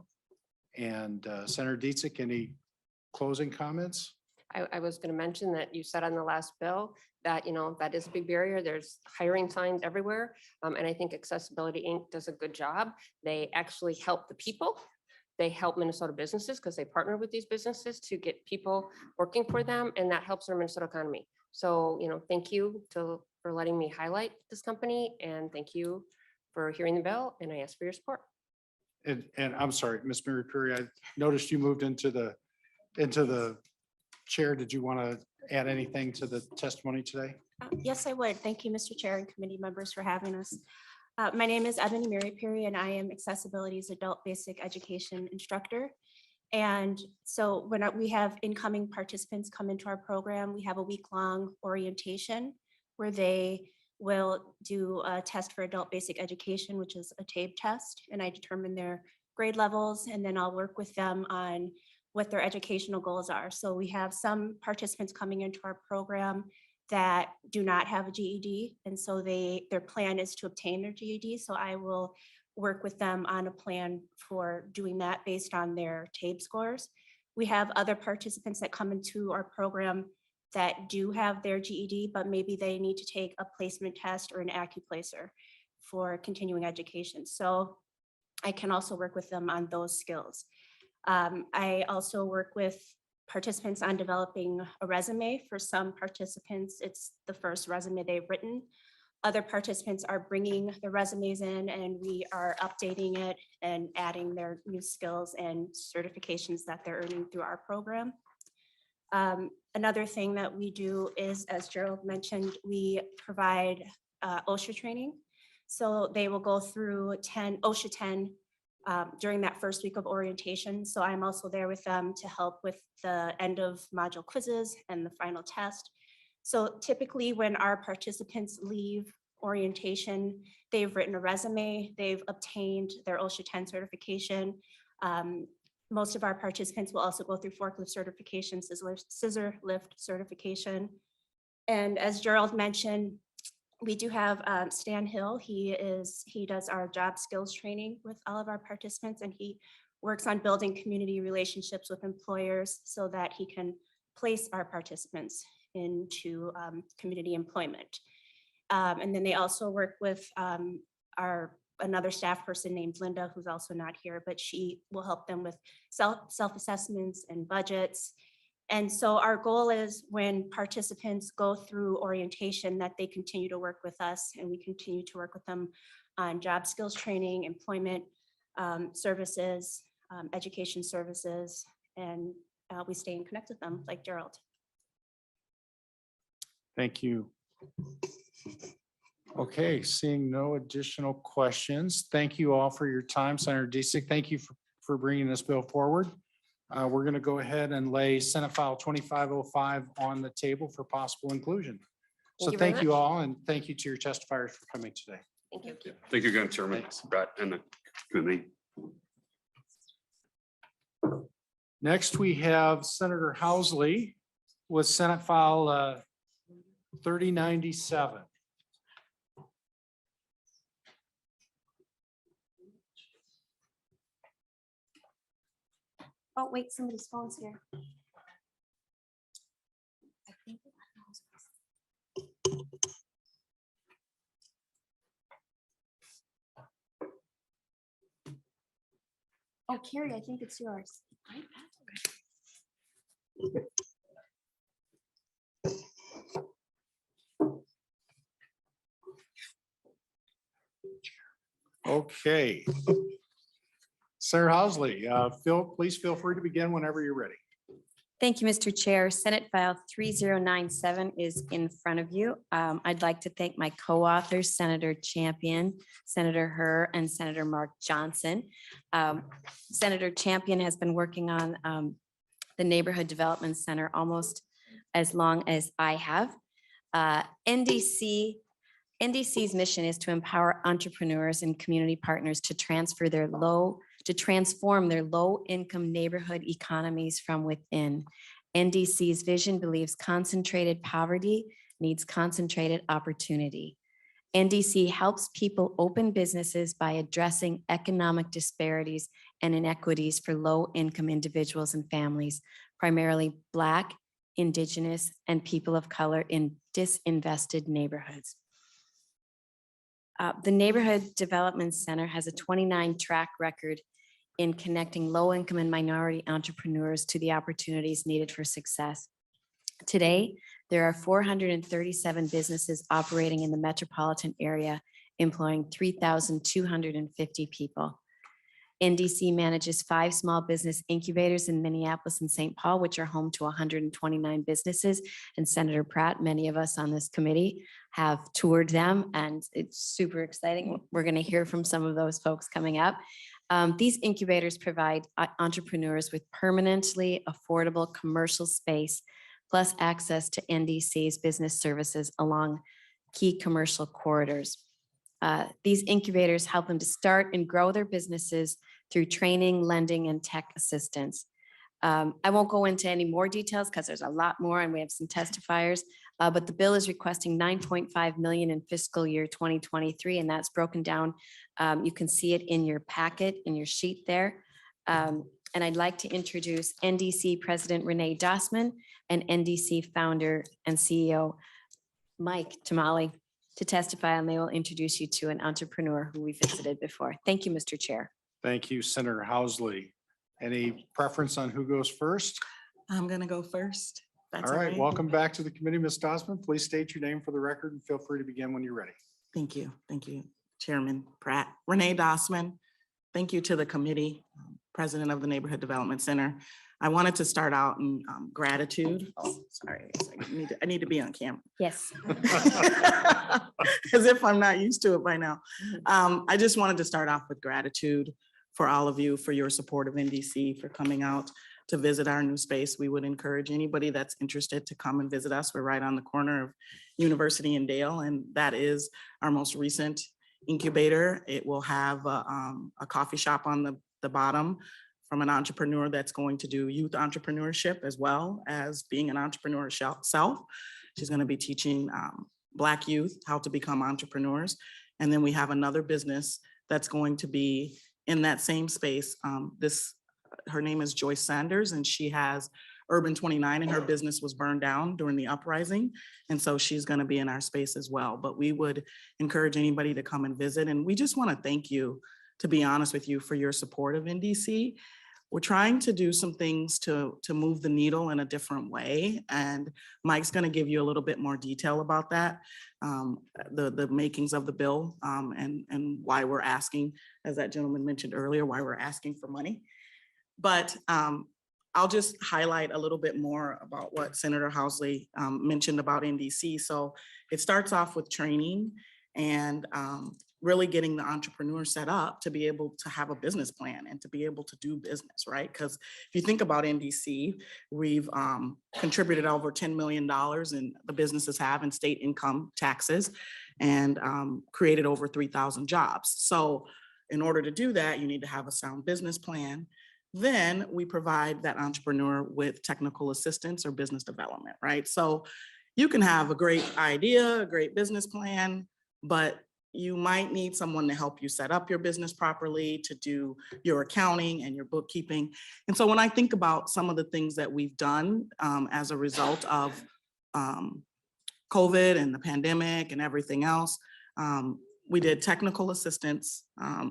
S1: And Senator Dziedzic, any closing comments?
S6: I was going to mention that you said on the last bill that, you know, that is a big barrier. There's hiring signs everywhere. And I think Accessibility Inc. does a good job. They actually help the people. They help Minnesota businesses because they partner with these businesses to get people working for them, and that helps our Minnesota economy. So, you know, thank you for letting me highlight this company, and thank you for hearing the bill, and I ask for your support.
S1: And I'm sorry, Ms. Mary Perry, I noticed you moved into the chair. Did you want to add anything to the testimony today?
S12: Yes, I would. Thank you, Mr. Chair and committee members for having us. My name is Ebony Mary Perry, and I am Accessibility's Adult Basic Education Instructor. And so when we have incoming participants come into our program, we have a week-long orientation where they will do a test for adult basic education, which is a TABE test, and I determine their grade levels, and then I'll work with them on what their educational goals are. So we have some participants coming into our program that do not have a GED, and so their plan is to obtain their GED. So I will work with them on a plan for doing that based on their TABE scores. We have other participants that come into our program that do have their GED, but maybe they need to take a placement test or an AccuPlacer for continuing education. So I can also work with them on those skills. I also work with participants on developing a resume. For some participants, it's the first resume they've written. Other participants are bringing the resumes in, and we are updating it and adding their new skills and certifications that they're earning through our program. Another thing that we do is, as Gerald mentioned, we provide OSHA training. So they will go through OSHA 10 during that first week of orientation. So I'm also there with them to help with the end of module quizzes and the final test. So typically when our participants leave orientation, they've written a resume, they've obtained their OSHA 10 certification. most of our participants will also go through forklift certification, scissor lift certification. And as Gerald mentioned, we do have Stan Hill. He does our job skills training with all of our participants, and he works on building community relationships with employers so that he can place our participants into community employment. And then they also work with another staff person named Linda, who's also not here, but she will help them with self-assessments and budgets. And so our goal is when participants go through orientation that they continue to work with us, and we continue to work with them on job skills training, employment services, education services, and we stay in connect with them like Gerald.
S1: Thank you. Okay, seeing no additional questions. Thank you all for your time. Senator Dziedzic, thank you for bringing this bill forward. We're going to go ahead and lay Senate File 2505 on the table for possible inclusion. So
S6: you very
S1: thank you
S6: much.
S1: all, and thank you to your testifiers for coming today.
S6: Thank you.
S7: Thank you again, Chairman,
S1: Thanks.
S7: Brett, and the committee.
S1: Next, we have Senator Housley with Senate File 3097.
S12: Oh, wait, somebody's phone's here. Oh, Carrie, I think it's yours.
S1: Okay. Sarah Housley, please feel free to begin whenever you're ready.
S13: Thank you, Mr. Chair. Senate File 3097 is in front of you. I'd like to thank my co-authors, Senator Champion, Senator Herr, and Senator Mark Johnson. Senator Champion has been working on the Neighborhood Development Center almost as long as I have. NDC's mission is to empower entrepreneurs and community partners to transform their low-income neighborhood economies from within. NDC's vision believes concentrated poverty needs concentrated opportunity. NDC helps people open businesses by addressing economic disparities and inequities for low-income individuals and families, primarily Black, Indigenous, and people of color in disinvested neighborhoods. The Neighborhood Development Center has a 29 track record in connecting low-income and minority entrepreneurs to the opportunities needed for success. Today, there are 437 businesses operating in the metropolitan area, employing 3,250 people. NDC manages 5 small business incubators in Minneapolis and St. Paul, which are home to 129 businesses. And Senator Pratt, many of us on this committee have toured them, and it's super exciting. We're going to hear from some of those folks coming up. These incubators provide entrepreneurs with permanently affordable commercial space, plus access to NDC's business services along key commercial corridors. These incubators help them to start and grow their businesses through training, lending, and tech assistance. I won't go into any more details because there's a lot more and we have some testifiers, but the bill is requesting $9.5 million in fiscal year 2023, and that's broken down. You can see it in your packet, in your sheet there. And I'd like to introduce NDC President Renee Dossman and NDC founder and CEO Mike Tamale to testify, and they will introduce you to an entrepreneur who we visited before. Thank you, Mr. Chair.
S1: Thank you, Senator Housley. Any preference on who goes first?
S14: I'm going to go first. That's
S1: All right, welcome back to the committee, Ms. Dossman. Please state your name for the record and feel free to begin when you're ready.
S14: Thank you. Thank you, Chairman Pratt. Renee Dossman. Thank you to the committee, President of the Neighborhood Development Center. I wanted to start out in gratitude. Oh, sorry, I need to be on camera.
S13: Yes.
S14: As if I'm not used to it by now. I just wanted to start off with gratitude for all of you, for your support of NDC, for coming out to visit our new space. We would encourage anybody that's interested to come and visit us. We're right on the corner of University and Dale, and that is our most recent incubator. It will have a coffee shop on the bottom from an entrepreneur that's going to do youth entrepreneurship as well as being an entrepreneur self. She's going to be teaching Black youth how to become entrepreneurs. And then we have another business that's going to be in that same space. Her name is Joyce Sanders, and she has Urban 29, and her business was burned down during the uprising. And so she's going to be in our space as well. But we would encourage anybody to come and visit. And we just want to thank you, to be honest with you, for your support of NDC. We're trying to do some things to move the needle in a different way. And Mike's going to give you a little bit more detail about that, the makings of the bill, and why we're asking, as that gentleman mentioned earlier, why we're asking for money. But I'll just highlight a little bit more about what Senator Housley mentioned about NDC. So it starts off with training and really getting the entrepreneur set up to be able to have a business plan and to be able to do business, right? Because if you think about NDC, we've contributed over $10 million in the businesses have in state income taxes and created over 3,000 jobs. So in order to do that, you need to have a sound business plan. Then we provide that entrepreneur with technical assistance or business development, right? So you can have a great idea, a great business plan, but you might need someone to help you set up your business properly, to do your accounting and your bookkeeping. And so when I think about some of the things that we've done as a result of COVID and the pandemic and everything else, we did technical assistance,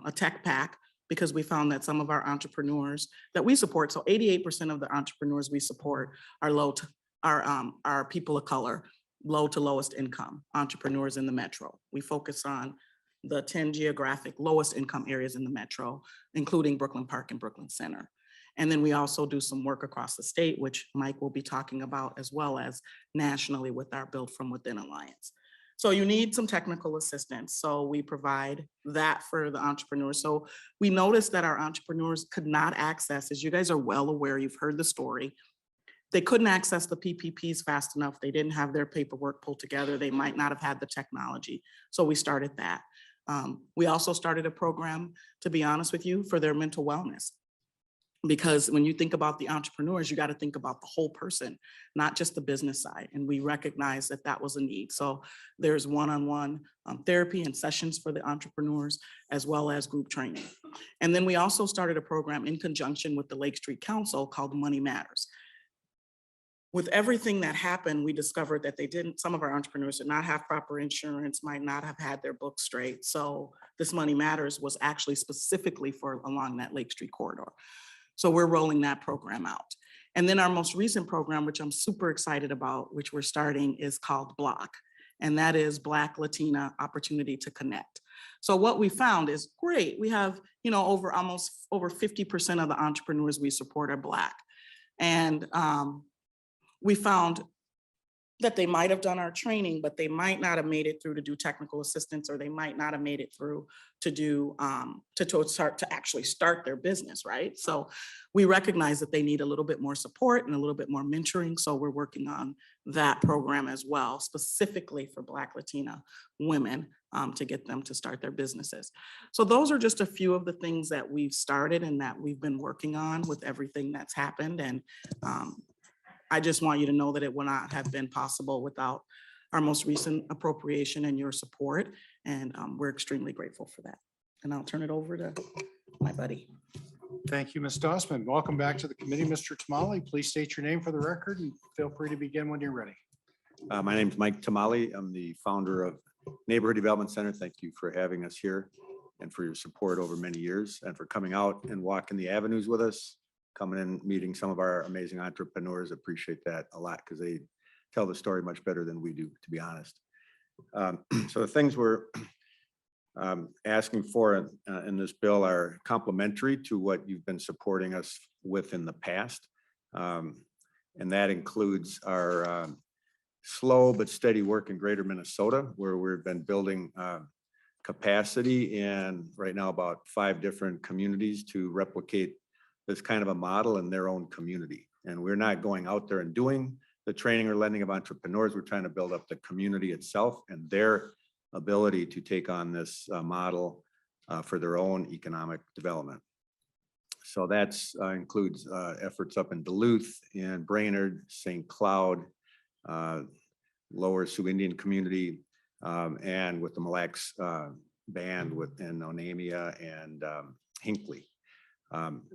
S14: a tech pack, because we found that some of our entrepreneurs that we support, so 88% of the entrepreneurs we support are people of color, low to lowest income entrepreneurs in the metro. We focus on the 10 geographic lowest income areas in the metro, including Brooklyn Park and Brooklyn Center. And then we also do some work across the state, which Mike will be talking about, as well as nationally with our Build From Within Alliance. So you need some technical assistance. So we provide that for the entrepreneurs. So we noticed that our entrepreneurs could not access, as you guys are well aware, you've heard the story, they couldn't access the PPPs fast enough. They didn't have their paperwork pulled together. They might not have had the technology. So we started that. We also started a program, to be honest with you, for their mental wellness. Because when you think about the entrepreneurs, you got to think about the whole person, not just the business side. And we recognize that that was a need. So there's one-on-one therapy and sessions for the entrepreneurs, as well as group training. And then we also started a program in conjunction with the Lake Street Council called Money Matters. With everything that happened, we discovered that some of our entrepreneurs did not have proper insurance, might not have had their books straight. So this Money Matters was actually specifically for along that Lake Street corridor. So we're rolling that program out. And then our most recent program, which I'm super excited about, which we're starting, is called Block. And that is Black Latina Opportunity to Connect. So what we found is great. We have, over 50% of the entrepreneurs we support are Black. And we found that they might have done our training, but they might not have made it through to do technical assistance, or they might not have made it through to do to actually start their business, right? So we recognize that they need a little bit more support and a little bit more mentoring. So we're working on that program as well, specifically for Black Latina women, to get them to start their businesses. So those are just a few of the things that we've started and that we've been working on with everything that's happened. And I just want you to know that it would not have been possible without our most recent appropriation and your support. And we're extremely grateful for that. And I'll turn it over to my buddy.
S1: Thank you, Ms. Dossman. Welcome back to the committee, Mr. Tamale. Please state your name for the record and feel free to begin when you're ready.
S15: My name is Mike Tamale. I'm the founder of Neighborhood Development Center. Thank you for having us here and for your support over many years and for coming out and walking the avenues with us, coming in, meeting some of our amazing entrepreneurs. Appreciate that a lot because they tell the story much better than we do, to be honest. So the things we're asking for in this bill are complementary to what you've been supporting us with in the past. And that includes our slow but steady work in Greater Minnesota, where we've been building capacity in right now about 5 different communities to replicate this kind of a model in their own community. And we're not going out there and doing the training or lending of entrepreneurs. We're trying to build up the community itself and their ability to take on this model for their own economic development. So that's includes efforts up in Duluth, in Brainerd, St. Cloud, Lower Sioux Indian community, and with the Mille Lacs band within Onamia and Hinckley.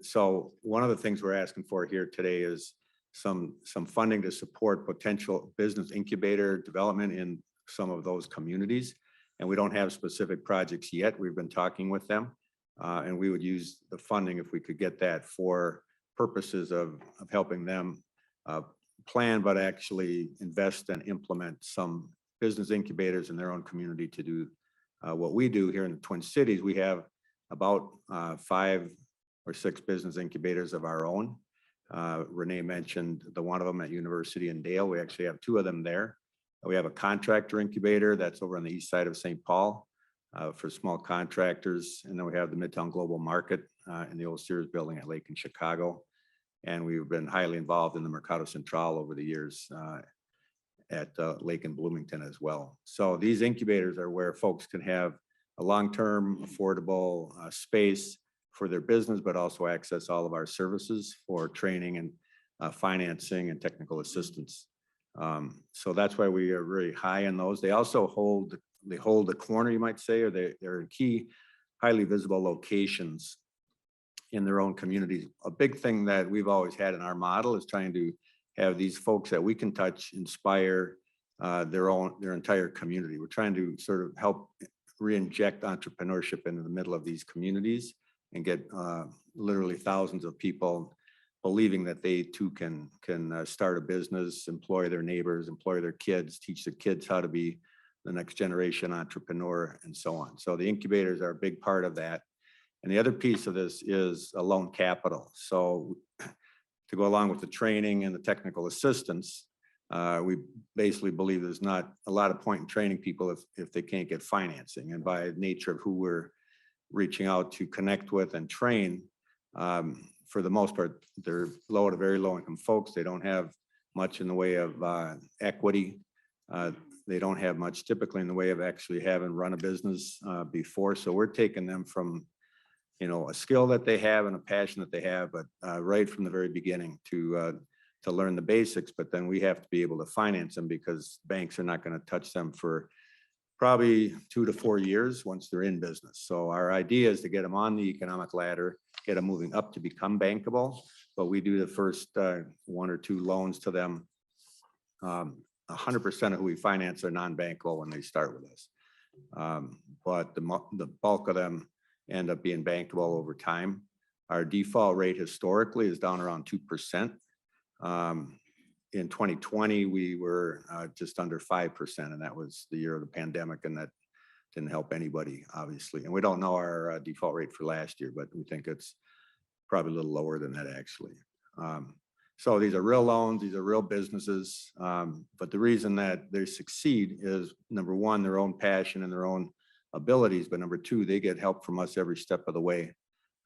S15: So one of the things we're asking for here today is some funding to support potential business incubator development in some of those communities. And we don't have specific projects yet. We've been talking with them. And we would use the funding if we could get that for purposes of helping them plan, but actually invest and implement some business incubators in their own community to do what we do here in the Twin Cities. We have about 5 or 6 business incubators of our own. Renee mentioned the one of them at University in Dale. We actually have 2 of them there. We have a contractor incubator that's over on the east side of St. Paul for small contractors. And then we have the Midtown Global Market in the old Sears building at Lake in Chicago. And we've been highly involved in the Mercado Central over the years at Lake in Bloomington as well. So these incubators are where folks can have a long-term affordable space for their business, but also access all of our services for training and financing and technical assistance. So that's why we are very high in those. They also hold the corner, you might say, or they're in key, highly visible locations in their own communities. A big thing that we've always had in our model is trying to have these folks that we can touch, inspire their entire community. We're trying to sort of help re-inject entrepreneurship into the middle of these communities and get literally thousands of people believing that they too can start a business, employ their neighbors, employ their kids, teach the kids how to be the next generation entrepreneur, and so on. So the incubators are a big part of that. And the other piece of this is a loan capital. So to go along with the training and the technical assistance, we basically believe there's not a lot of point in training people if they can't get financing. And by nature of who we're reaching out to connect with and train, for the most part, they're low to very low income folks. They don't have much in the way of equity. They don't have much typically in the way of actually having run a business before. So we're taking them from, a skill that they have and a passion that they have, but right from the very beginning to learn the basics. But then we have to be able to finance them because banks are not going to touch them for probably 2 to 4 years once they're in business. So our idea is to get them on the economic ladder, get them moving up to become bankable. But we do the first 1 or 2 loans to them. 100% of who we finance are non-bankable when they start with us. But the bulk of them end up being bankable over time. Our default rate historically is down around 2%. In 2020, we were just under 5%, and that was the year of the pandemic, and that didn't help anybody, obviously. And we don't know our default rate for last year, but we think it's probably a little lower than that, actually. So these are real loans, these are real businesses, but the reason that they succeed is, number one, their own passion and their own abilities, but number 2, they get help from us every step of the way.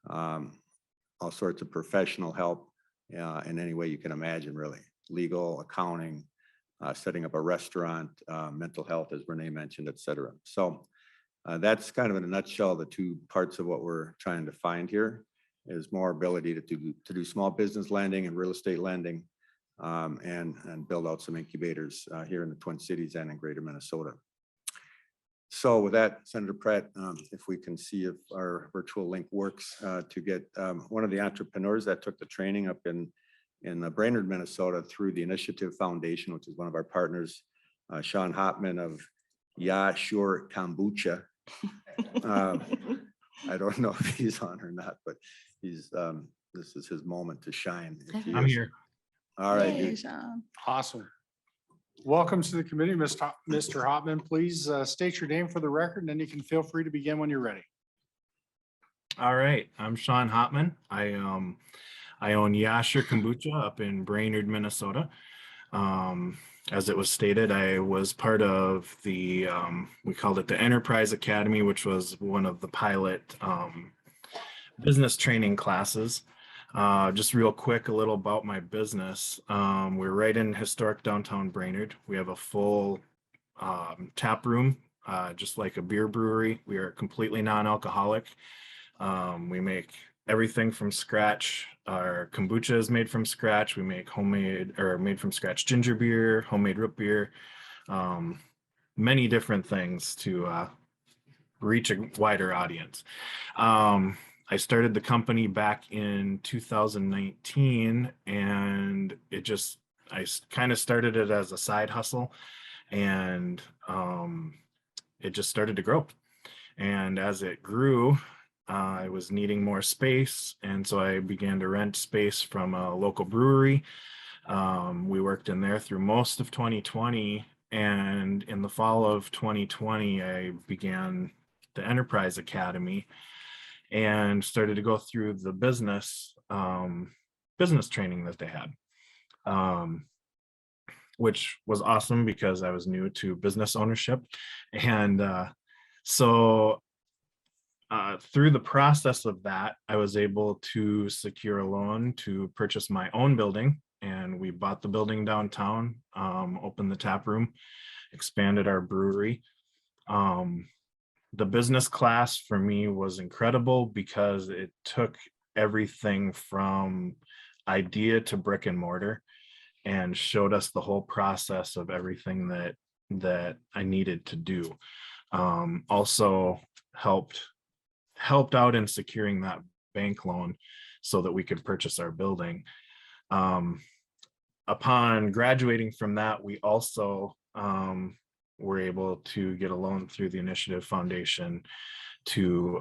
S15: All sorts of professional help in any way you can imagine, really. Legal, accounting, setting up a restaurant, mental health, as Renee mentioned, et cetera. So that's kind of in a nutshell, the 2 parts of what we're trying to find here is more ability to do small business lending and real estate lending, and build out some incubators here in the Twin Cities and in greater Minnesota. So with that, Senator Pratt, if we can see if our virtual link works to get one of the entrepreneurs that took the training up in Brainerd, Minnesota through the Initiative Foundation, which is one of our partners, Sean Hopman of Ya Sure Kombucha. I don't know if he's on or not, but he's this is his moment to shine.
S16: I'm here.
S15: All right.
S14: Hey,
S15: dude.
S14: Sean.
S1: Awesome. Welcome to the committee, Mr. Hopman. Please state your name for the record, and then you can feel free to begin when you're ready.
S16: All right, I'm Sean Hopman. I own Yasher Kombucha up in Brainerd, Minnesota. As it was stated, I was part of the, we called it the Enterprise Academy, which was one of the pilot business training classes. Just real quick, a little about my business. We're right in historic downtown Brainerd. We have a full tap room, just like a beer brewery. We are completely non-alcoholic. We make everything from scratch. Our kombucha is made from scratch. We make homemade or made from scratch ginger beer, homemade root beer, many different things to reach a wider audience. I started the company back in 2019, and I kind of started it as a side hustle, and it just started to grow. And as it grew, I was needing more space, and so I began to rent space from a local brewery. We worked in there through most of 2020, and in the fall of 2020, I began the Enterprise Academy and started to go through the business training that they had, which was awesome because I was new to business ownership. And so through the process of that, I was able to secure a loan to purchase my own building, and we bought the building downtown, opened the tap room, expanded our brewery. The business class for me was incredible because it took everything from idea to brick and mortar and showed us the whole process of everything that I needed to do. Also helped out in securing that bank loan so that we could purchase our building. Upon graduating from that, we also were able to get a loan through the Initiative Foundation to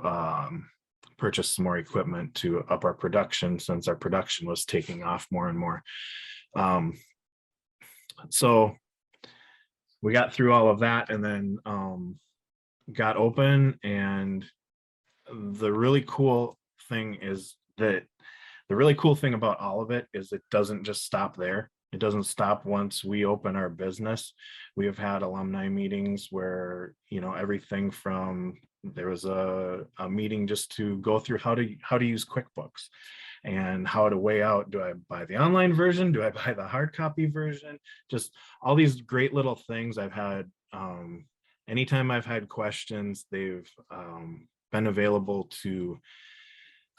S16: purchase some more equipment to up our production, since our production was taking off more and more. So we got through all of that, and then got open. And the really cool thing about all of it is it doesn't just stop there. It doesn't stop once we open our business. We have had alumni meetings where, everything from, there was a meeting just to go through how to use QuickBooks and how to weigh out, do I buy the online version? Do I buy the hard copy version? Just all these great little things I've had. Anytime I've had questions, they've been available to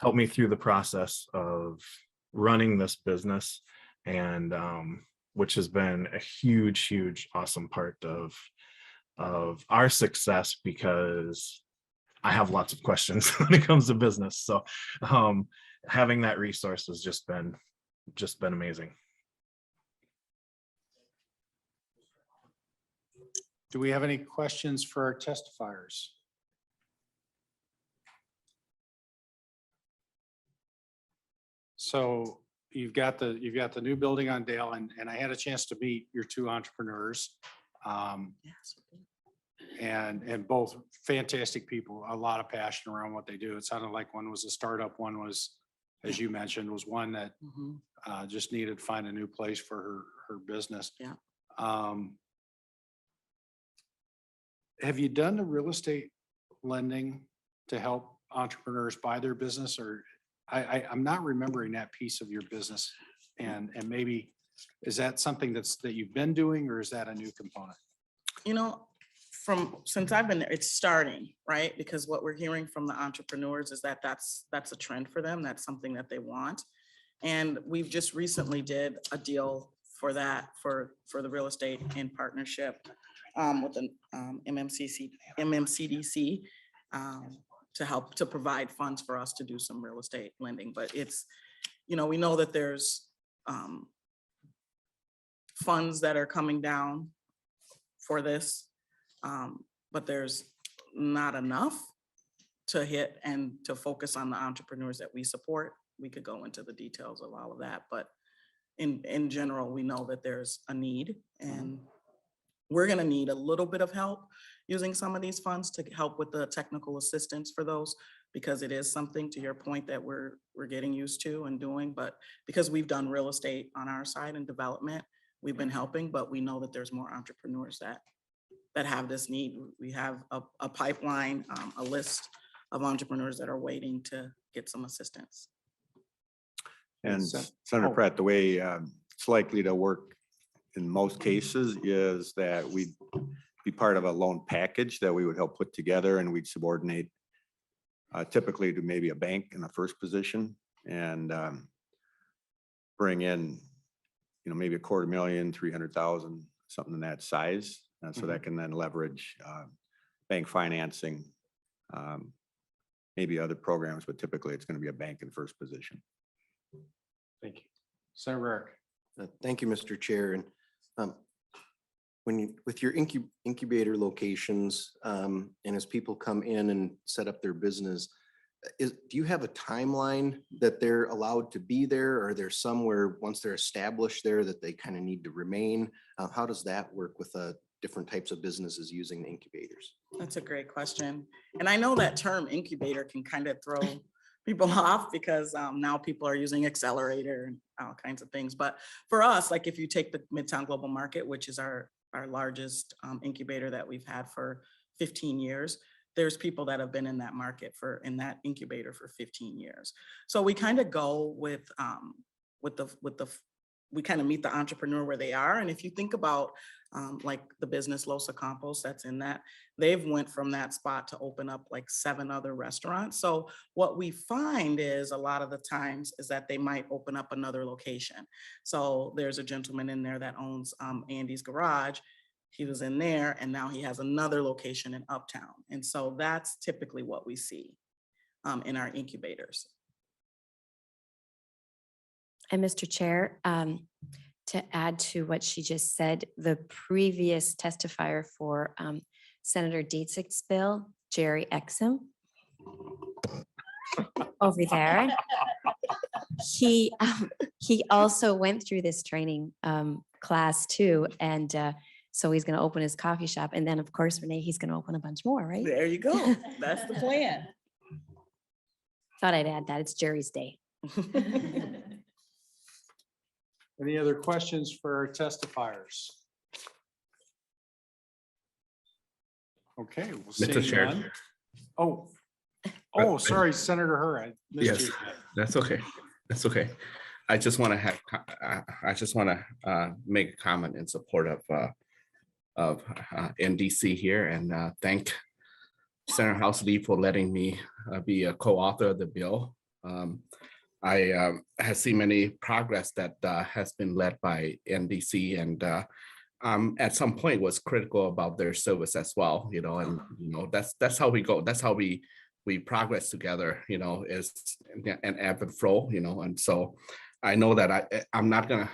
S16: help me through the process of running this business, and which has been a huge, awesome part of our success, because I have lots of questions when it comes to business. So having that resource has just been amazing.
S1: Do we have any questions for our testifiers? So you've got the new building on Dale, and I had a chance to meet your two entrepreneurs. And both fantastic people, a lot of passion around what they do. It sounded like one was a startup, one was, as you mentioned, was one that just needed to find a new place for her business.
S14: Yeah.
S1: Have you done the real estate lending to help entrepreneurs buy their business? Or I'm not remembering that piece of your business, and maybe is that something that you've been doing, or is that a new component?
S14: Since I've been there, it's starting, right? Because what we're hearing from the entrepreneurs is that that's a trend for them. That's something that they want. And we've just recently did a deal for that, for the real estate in partnership with an MMCDC to help to provide funds for us to do some real estate lending. But it's, we know that there's funds that are coming down for this, but there's not enough to hit and to focus on the entrepreneurs that we support. We could go into the details of all of that, but in general, we know that there's a need, and we're going to need a little bit of help using some of these funds to help with the technical assistance for those, because it is something, to your point, that we're getting used to and doing. But because we've done real estate on our side and development, we've been helping, but we know that there's more entrepreneurs that have this need. We have a pipeline, a list of entrepreneurs that are waiting to get some assistance.
S15: And Senator Pratt, the way it's likely to work in most cases is that we'd be part of a loan package that we would help put together, and we'd subordinate typically to maybe a bank in the first position and bring in, maybe $250,000, 300,000, something in that size. So that can then leverage bank financing, maybe other programs, but typically it's going to be a bank in first position.
S1: Thank you. Senator Eric.
S17: Thank you, Mr. Chair. And with your incubator locations, and as people come in and set up their business, do you have a timeline that they're allowed to be there? Or are there somewhere once they're established there that they kind of need to remain? How does that work with different types of businesses using the incubators?
S14: That's a great question. And I know that term incubator can kind of throw people off because now people are using accelerator and all kinds of things. But for us, like if you take the Midtown Global Market, which is our largest incubator that we've had for 15 years, there's people that have been in that market in that incubator for 15 years. So we kind of go with we kind of meet the entrepreneur where they are. And if you think about like the business Los Campos that's in that, they've went from that spot to open up like 7 other restaurants. So what we find is a lot of the times is that they might open up another location. So there's a gentleman in there that owns Andy's Garage. He was in there and now he has another location in Uptown. And so that's typically what we see in our incubators.
S13: And Mr. Chair, to add to what she just said, the previous testifier for Senator Dziedzic's bill, Jerry Exum, over there, he also went through this training class too. And so he's going to open his coffee shop. And then of course, Renee, he's going to open a bunch more, right?
S14: There you go. That's the plan.
S13: Thought I'd add that. It's Jerry's day.
S1: Any other questions for our testifiers? Okay. We'll
S11: Mr.
S1: seeing
S11: Chair.
S1: none. Oh, sorry, Senator Hur. I missed
S11: Yes,
S1: you.
S11: that's okay. That's okay. I just want to make a comment in support of NDC here and thank Senator Housley for letting me be a co-author of the bill. I have seen many progress that has been led by NDC and at some point was critical about their service as well, and that's how we go. That's how we progress together, is an ebb and flow, and so I know that I'm not gonna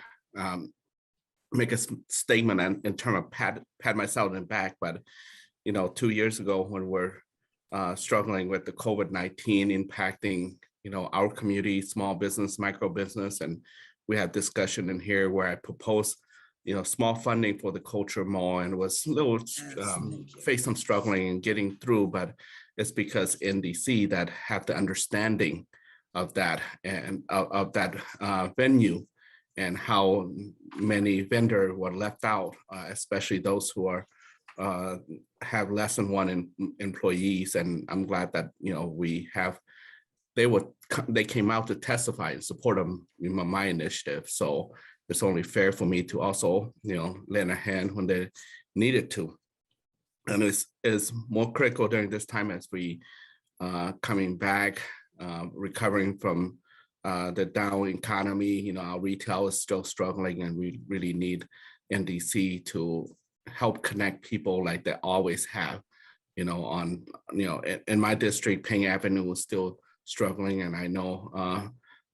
S11: make a statement in terms of pat myself in the back, but 2 years ago when we're struggling with the COVID-19 impacting our community, small business, micro business, and we had discussion in here where I proposed small funding for the culture mall and was a little faced some struggling in getting through, but it's because NDC that have the understanding of that and of that venue and how many vendors were left out, especially those who are have less than one employees. And I'm glad that we have they came out to testify in support of my initiative. So it's only fair for me to also lend a hand when they needed to. And it's more critical during this time as we coming back, recovering from the down economy. Our retail is still struggling, and we really need NDC to help connect people like they always have. In my district, Ping Avenue is still struggling, and I know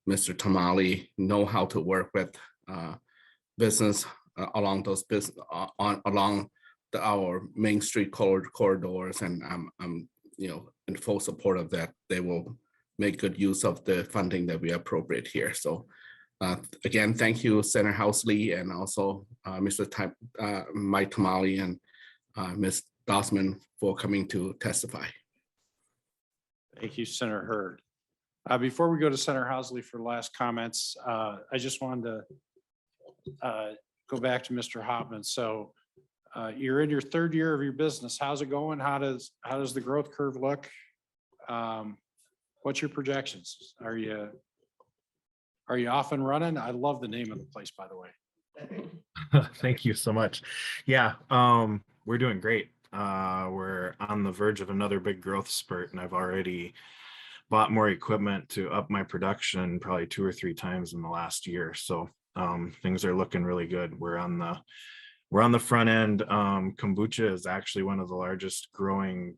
S11: Mr. Tamale know how to work with business along those along our Main Street corridors, and I'm in full support of that. They will make good use of the funding that we appropriate here. So again, thank you, Senator Housley, and also Mr. Mike Tamale and Ms. Dossman for coming to testify.
S1: Thank you, Senator Hurd. Before we go to Senator Housley for last comments, I just wanted to go back to Mr. Hopman. So you're in your 3rd year of your business. How's it going? How does the growth curve look? What's your projections? Are you off and running? I love the name of the place, by the way.
S16: Thank you so much. Yeah, we're doing great. We're on the verge of another big growth spurt, and I've already bought more equipment to up my production probably 2 or 3 times in the last year. So things are looking really good. We're on the front end. Kombucha is actually one of the largest growing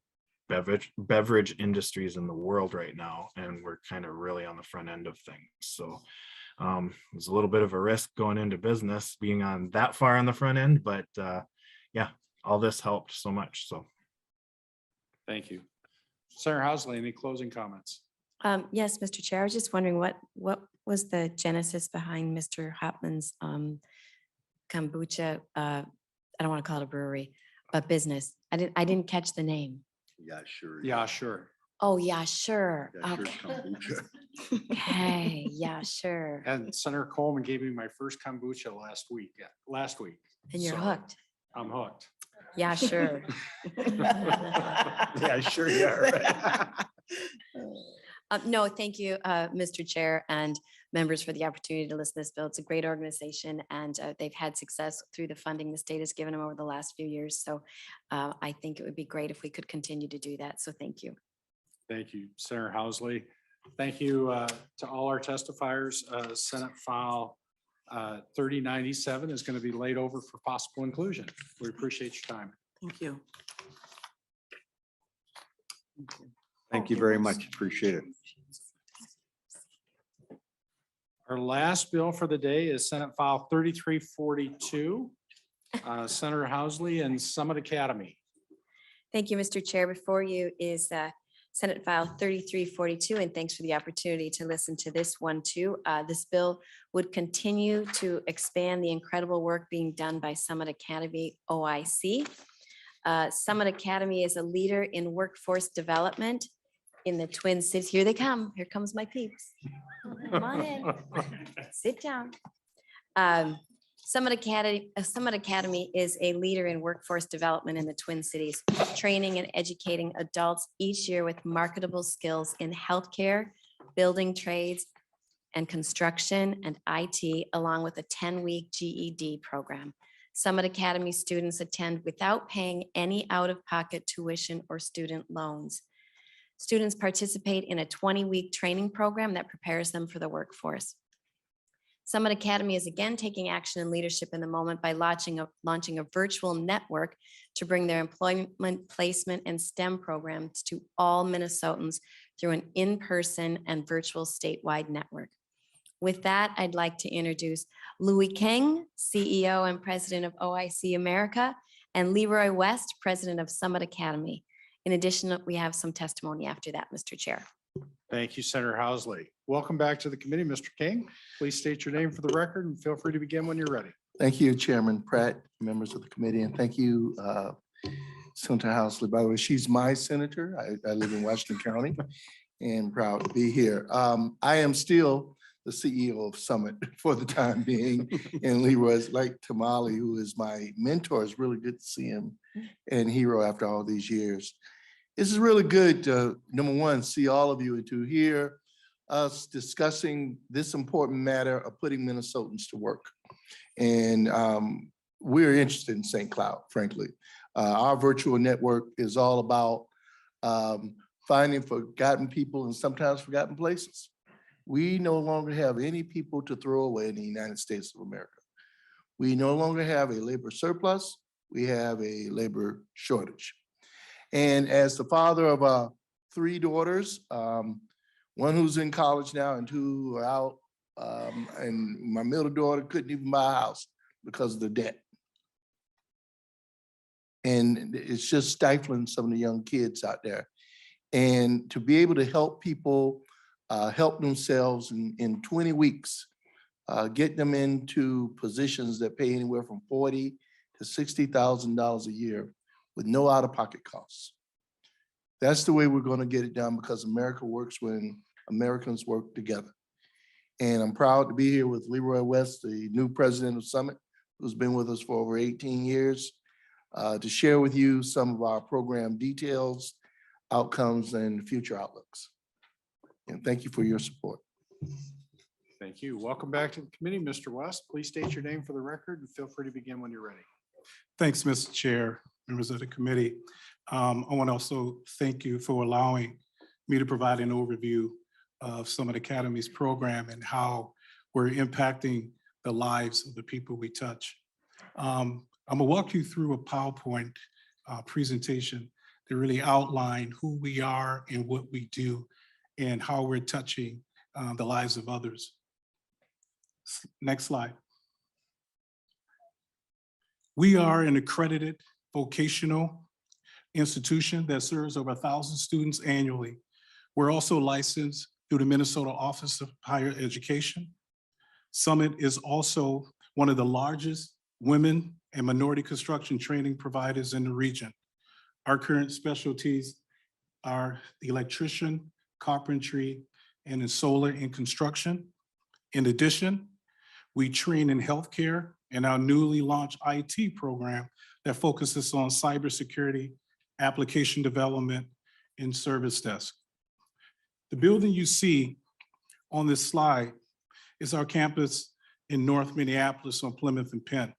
S16: beverage industries in the world right now, and we're kind of really on the front end of things. So it's a little bit of a risk going into business being on that far on the front end, but yeah, all this helped so much. So
S1: Thank you. Sarah Housley, any closing comments?
S13: Yes, Mr. Chair, I was just wondering what was the genesis behind Mr. Hopman's kombucha, I don't want to call it a brewery, but business. I didn't catch the name.
S15: Yeah, sure.
S1: Yeah, sure.
S13: Oh, yeah, sure.
S15: Yeah, sure,
S13: Okay.
S15: kombucha.
S13: Okay, yeah, sure.
S1: And Senator Coleman gave me my first kombucha last week.
S13: And you're
S1: So
S13: hooked.
S1: I'm hooked.
S13: Yeah, sure.
S15: Yeah, sure you are.
S13: No, thank you, Mr. Chair and members for the opportunity to listen to this bill. It's a great organization and they've had success through the funding the state has given them over the last few years. So I think it would be great if we could continue to do that. So thank you.
S1: Thank you, Senator Housley. Thank you to all our testifiers. Senate File 3097 is going to be laid over for possible inclusion. We appreciate your time.
S14: Thank you.
S15: Thank you very much. Appreciate it.
S1: Our last bill for the day is Senate File 3342. Senator Housley and Summit Academy.
S13: Thank you, Mr. Chair. Before you is Senate File 3342, and thanks for the opportunity to listen to this one too. This bill would continue to expand the incredible work being done by Summit Academy OIC. Summit Academy is a leader in workforce development in the Twin Cities. Here they come. Here comes my peeps. Come on in. Sit down. Summit Academy is a leader in workforce development in the Twin Cities, training and educating adults each year with marketable skills in healthcare, building trades, and construction and IT, along with a 10-week GED program. Summit Academy students attend without paying any out-of-pocket tuition or student loans. Students participate in a 20-week training program that prepares them for the workforce. Summit Academy is again taking action and leadership in the moment by launching a virtual network to bring their employment, placement, and STEM programs to all Minnesotans through an in-person and virtual statewide network. With that, I'd like to introduce Louis King, CEO and President of OIC America, and Leroy West, President of Summit Academy. In addition, we have some testimony after that, Mr. Chair.
S1: Thank you, Senator Housley. Welcome back to the committee, Mr. King. Please state your name for the record and feel free to begin when you're ready.
S18: Thank you, Chairman Pratt, members of the committee, and thank you, Senator Housley. By the way, she's my senator. I live in Washington County and proud to be here. I am still the CEO of Summit for the time being, and Leroy's like Tamale, who is my mentor. It's really good to see him and hero after all these years. This is really good to, number one, see all of you and to hear us discussing this important matter of putting Minnesotans to work. And we're interested in St. Cloud, frankly. Our virtual network is all about finding forgotten people and sometimes forgotten places. We no longer have any people to throw away in the United States of America. We no longer have a labor surplus. We have a labor shortage. And as the father of 3 daughters, one who's in college now and 2 are out, and my middle daughter couldn't even buy a house because of the debt. And it's just stifling some of the young kids out there. And to be able to help people help themselves in 20 weeks, get them into positions that pay anywhere from $40,000 to $60,000 a year with no out-of-pocket costs. That's the way we're going to get it done, because America works when Americans work together. And I'm proud to be here with Leroy West, the new president of Summit, who's been with us for over 18 years, to share with you some of our program details, outcomes, and future outlooks. And thank you for your support.
S1: Thank you. Welcome back to the committee, Mr. West. Please state your name for the record and feel free to begin when you're ready.
S19: Thanks, Mr. Chair, members of the committee. I want to also thank you for allowing me to provide an overview of some of the Academy's program and how we're impacting the lives of the people we touch. I'm gonna walk you through a PowerPoint presentation to really outline who we are and what we do and how we're touching the lives of others. Next slide. We are an accredited vocational institution that serves over 1,000 students annually. We're also licensed through the Minnesota Office of Higher Education. Summit is also one of the largest women and minority construction training providers in the region. Our current specialties are the electrician, carpentry, and in solar and construction. In addition, we train in healthcare and our newly launched IT program that focuses on cybersecurity, application development, and service desk. The building you see on this slide is our campus in North Minneapolis on Plymouth and Penn.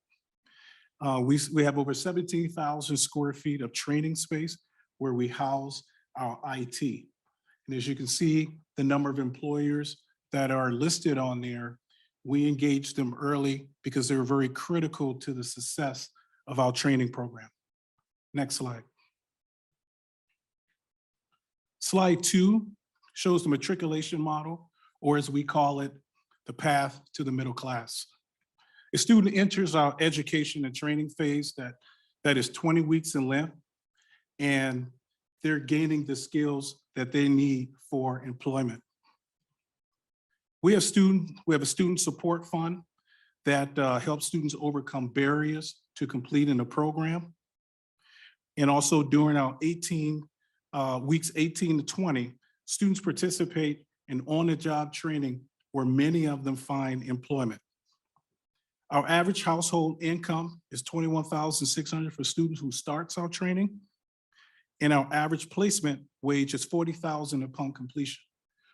S19: We have over 17,000 square feet of training space where we house our IT. And as you can see, the number of employers that are listed on there, we engage them early because they're very critical to the success of our training program. Next slide. Slide 2 shows the matriculation model, or as we call it, the path to the middle class. A student enters our education and training phase that is 20 weeks in length, and they're gaining the skills that they need for employment. We have a student support fund that helps students overcome barriers to completing the program. And also during our weeks 18 to 20, students participate in on-the-job training where many of them find employment. Our average household income is $21,600 for students who starts our training. And our average placement wage is $40,000 upon completion.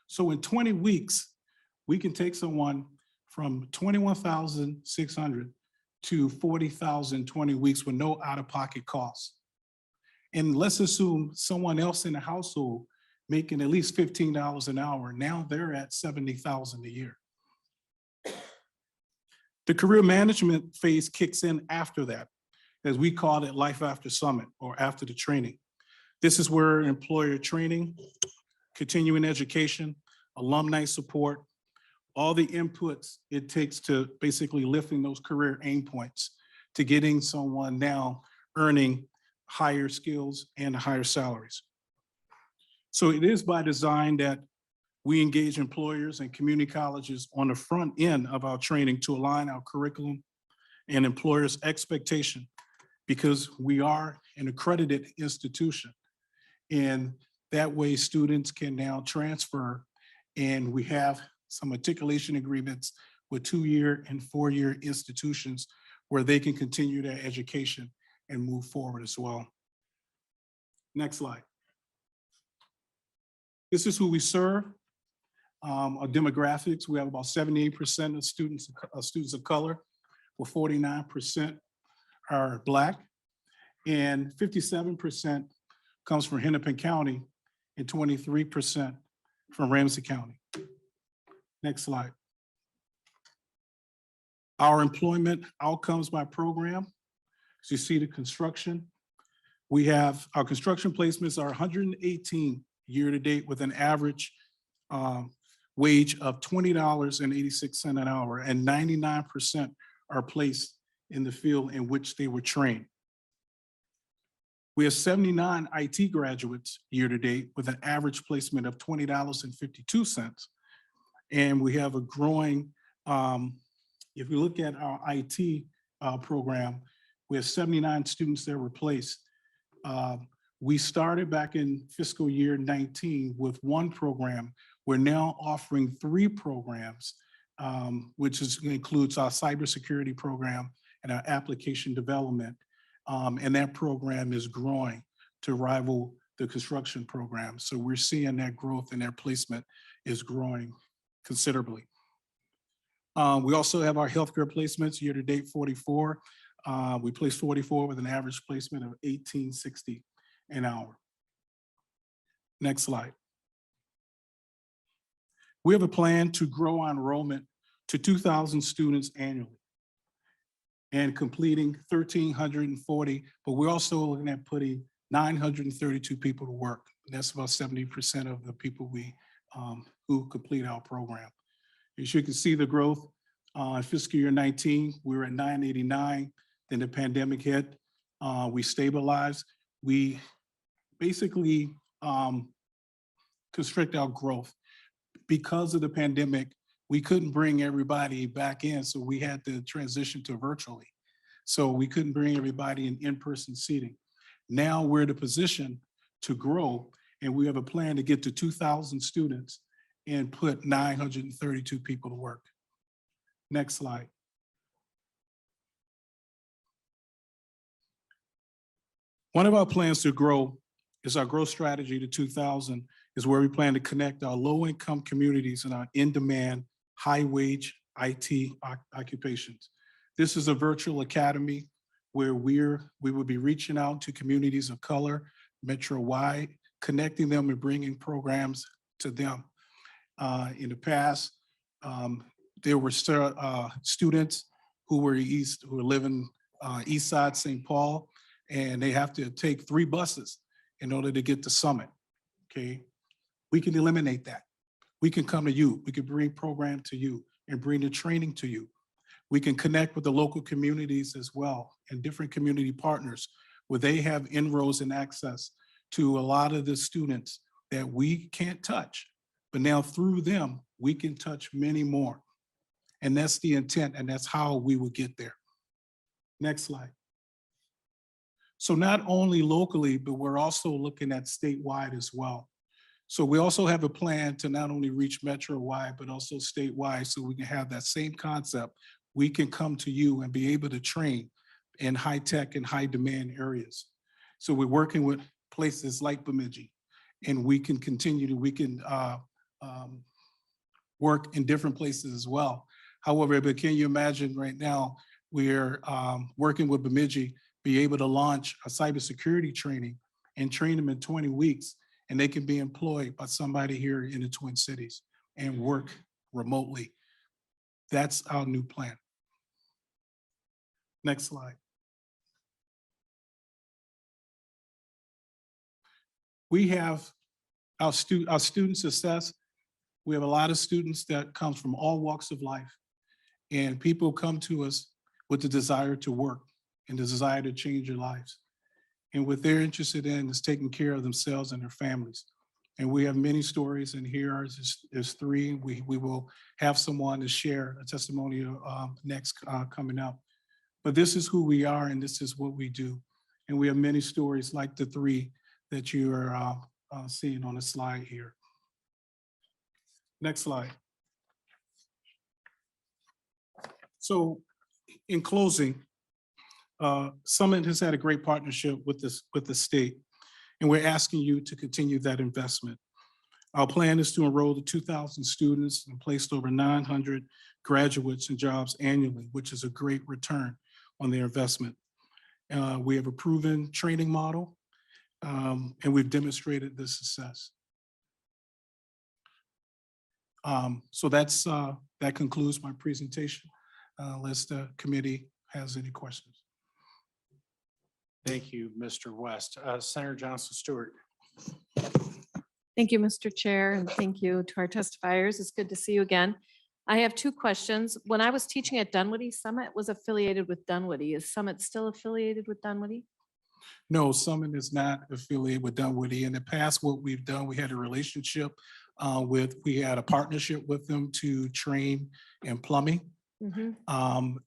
S19: So in 20 weeks, we can take someone from $21,600 to $40,000 20 weeks with no out-of-pocket costs. And let's assume someone else in the household making at least $15 an hour. Now they're at $70,000 a year. The career management phase kicks in after that, as we call it Life After Summit or after the training. This is where employer training, continuing education, alumni support, all the inputs it takes to basically lifting those career aim points to getting someone now earning higher skills and higher salaries. So it is by design that we engage employers and community colleges on the front end of our training to align our curriculum and employers' expectation, because we are an accredited institution. And that way students can now transfer, and we have some articulation agreements with 2-year and 4-year institutions where they can continue their education and move forward as well. Next slide. This is who we serve. Our demographics, we have about 78% of students of color, where 49% are Black, and 57% comes from Hennepin County and 23% from Ramsey County. Next slide. Our employment outcomes by program. As you see the construction, we have our construction placements are 118 year to date with an average wage of $20.86 an hour, and 99% are placed in the field in which they were trained. We have 79 IT graduates year to date with an average placement of $20.52. And we have a growing, if you look at our IT program, we have 79 students that were placed. We started back in fiscal year 19 with 1 program. We're now offering 3 programs, which includes our cybersecurity program and our application development. And that program is growing to rival the construction program. So we're seeing that growth, and their placement is growing considerably. We also have our healthcare placements year to date 44. We placed 44 with an average placement of $18.60 an hour. Next slide. We have a plan to grow our enrollment to 2,000 students annually and completing 1,340, but we're also looking at putting 932 people to work. That's about 70% of the people who complete our program. As you can see, the growth fiscal year 19, we were at 989. Then the pandemic hit. We stabilized. We basically constrict our growth. Because of the pandemic, we couldn't bring everybody back in, so we had to transition to virtually. So we couldn't bring everybody in in-person seating. Now we're in a position to grow, and we have a plan to get to 2,000 students and put 932 people to work. Next slide. One of our plans to grow is our growth strategy to 2,000 is where we plan to connect our low-income communities and our in-demand, high-wage IT occupations. This is a virtual academy where we will be reaching out to communities of color, metro-wide, connecting them and bringing programs to them. In the past, there were students who were living east side St. Paul, and they have to take 3 buses in order to get to Summit, okay? We can eliminate that. We can come to you. We can bring program to you and bring the training to you. We can connect with the local communities as well and different community partners where they have inroads and access to a lot of the students that we can't touch. But now through them, we can touch many more. And that's the intent, and that's how we will get there. Next slide. So not only locally, but we're also looking at statewide as well. So we also have a plan to not only reach metro-wide, but also statewide, so we can have that same concept. We can come to you and be able to train in high-tech and high-demand areas. So we're working with places like Bemidji, and we can continue to, work in different places as well. However, but can you imagine right now, we're working with Bemidji, be able to launch a cybersecurity training and train them in 20 weeks, and they can be employed by somebody here in the Twin Cities and work remotely. That's our new plan. Next slide. We have our student success. We have a lot of students that come from all walks of life, and people come to us with the desire to work and the desire to change their lives. And what they're interested in is taking care of themselves and their families. And we have many stories, and here is 3. We will have someone to share a testimonial next coming up. But this is who we are, and this is what we do. And we have many stories like the 3 that you are seeing on the slide here. Next slide. So in closing, Summit has had a great partnership with the state, and we're asking you to continue that investment. Our plan is to enroll the 2,000 students and place over 900 graduates in jobs annually, which is a great return on their investment. We have a proven training model, and we've demonstrated the success. So that concludes my presentation. Unless the committee has any questions.
S1: Thank you, Mr. West. Senator Johnson Stewart.
S10: Thank you, Mr. Chair, and thank you to our testifiers. It's good to see you again. I have 2 questions. When I was teaching at Dunwoody, Summit was affiliated with Dunwoody. Is Summit still affiliated with Dunwoody?
S19: No, Summit is not affiliated with Dunwoody. In the past, what we've done, we had a relationship we had a partnership with them to train in plumbing.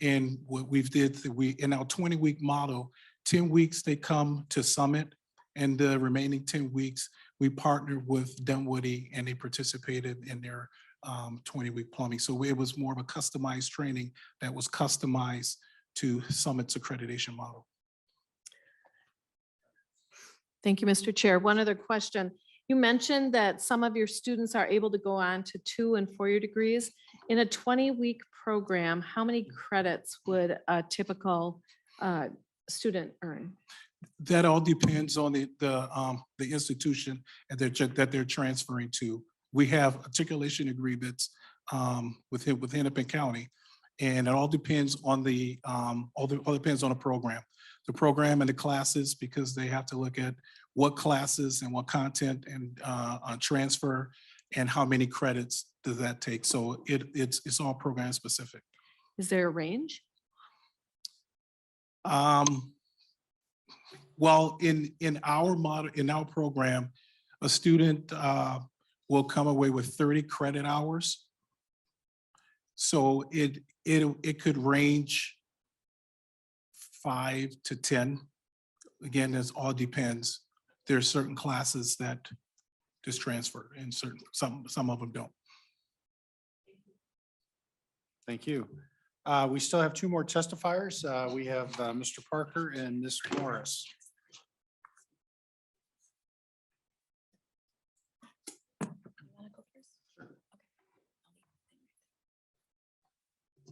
S19: And what we've did, in our 20-week model, 10 weeks they come to Summit, and the remaining 10 weeks we partnered with Dunwoody, and they participated in their 20-week plumbing. So it was more of a customized training that was customized to Summit's accreditation model.
S10: Thank you, Mr. Chair. One other question. You mentioned that some of your students are able to go on to 2- and 4-year degrees. In a 20-week program, how many credits would a typical student earn?
S19: That all depends on the institution that they're transferring to. we have articulation agreements with Hennepin County. And it all depends on the, all depends on the program and the classes, because they have to look at what classes and what content and transfer and how many credits does that take. So it's all program specific.
S10: Is there a range?
S19: Well, in our model, in our program, a student will come away with 30 credit hours. So it could range 5 to 10. Again, this all depends. There are certain classes that just transfer and some of them don't.
S1: Thank you. We still have two more testifiers. We have Mr. Parker and Ms. Morris.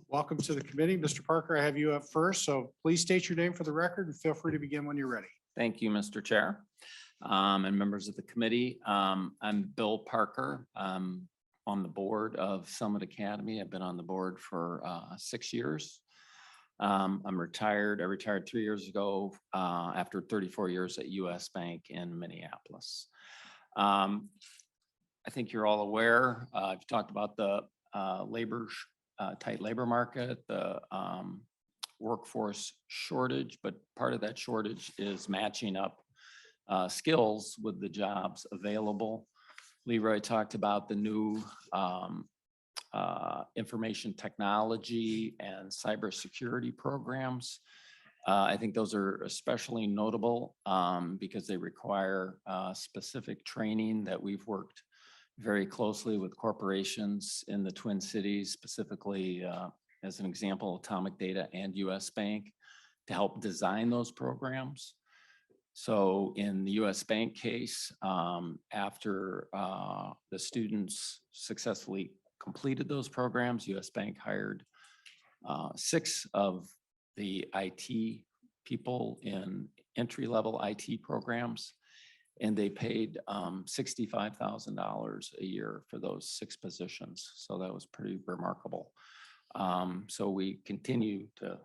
S1: Welcome to the committee. Mr. Parker, I have you up first, so please state your name for the record and feel free to begin when you're ready.
S20: Thank you, Mr. Chair, and members of the committee. I'm Bill Parker. I'm on the board of Summit Academy. I've been on the board for 6 years. I'm retired. I retired 3 years ago after 34 years at US Bank in Minneapolis. I think you're all aware, I've talked about the tight labor market, the workforce shortage, but part of that shortage is matching up skills with the jobs available. Leroy talked about the new information technology and cybersecurity programs. I think those are especially notable because they require specific training that we've worked very closely with corporations in the Twin Cities, specifically as an example, Atomic Data and US Bank, to help design those programs. So in the US Bank case, after the students successfully completed those programs, US Bank hired 6 of the IT people in entry-level IT programs, and they paid $65,000 a year for those 6 positions. So that was pretty remarkable. So we continue to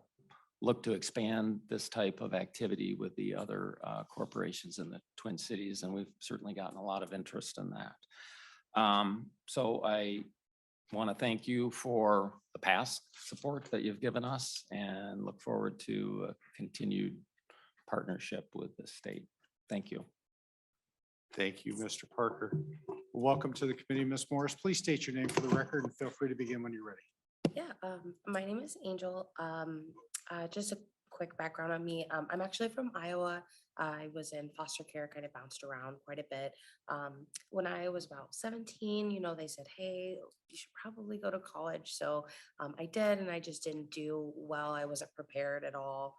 S20: look to expand this type of activity with the other corporations in the Twin Cities, and we've certainly gotten a lot of interest in that. So I want to thank you for the past support that you've given us and look forward to a continued partnership with the state. Thank you.
S1: Thank you, Mr. Parker. Welcome to the committee, Ms. Morris. Please state your name for the record and feel free to begin when you're ready.
S21: Yeah, my name is Angel. Just a quick background on me. I'm actually from Iowa. I was in foster care, kind of bounced around quite a bit. When I was about 17, you know, they said, hey, you should probably go to college. So I did, and I just didn't do well. I wasn't prepared at all.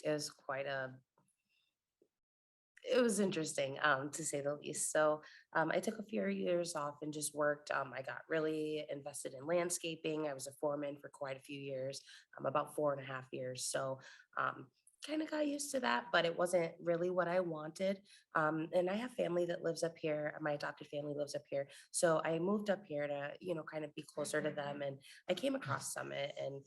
S21: It was it was interesting, to say the least. So I took a few years off and just worked. I got really invested in landscaping. I was a foreman for quite a few years, about 4.5 years. So kind of got used to that, but it wasn't really what I wanted. And I have family that lives up here. My adopted family lives up here. So I moved up here to, you know, kind of be closer to them. And I came across Summit, and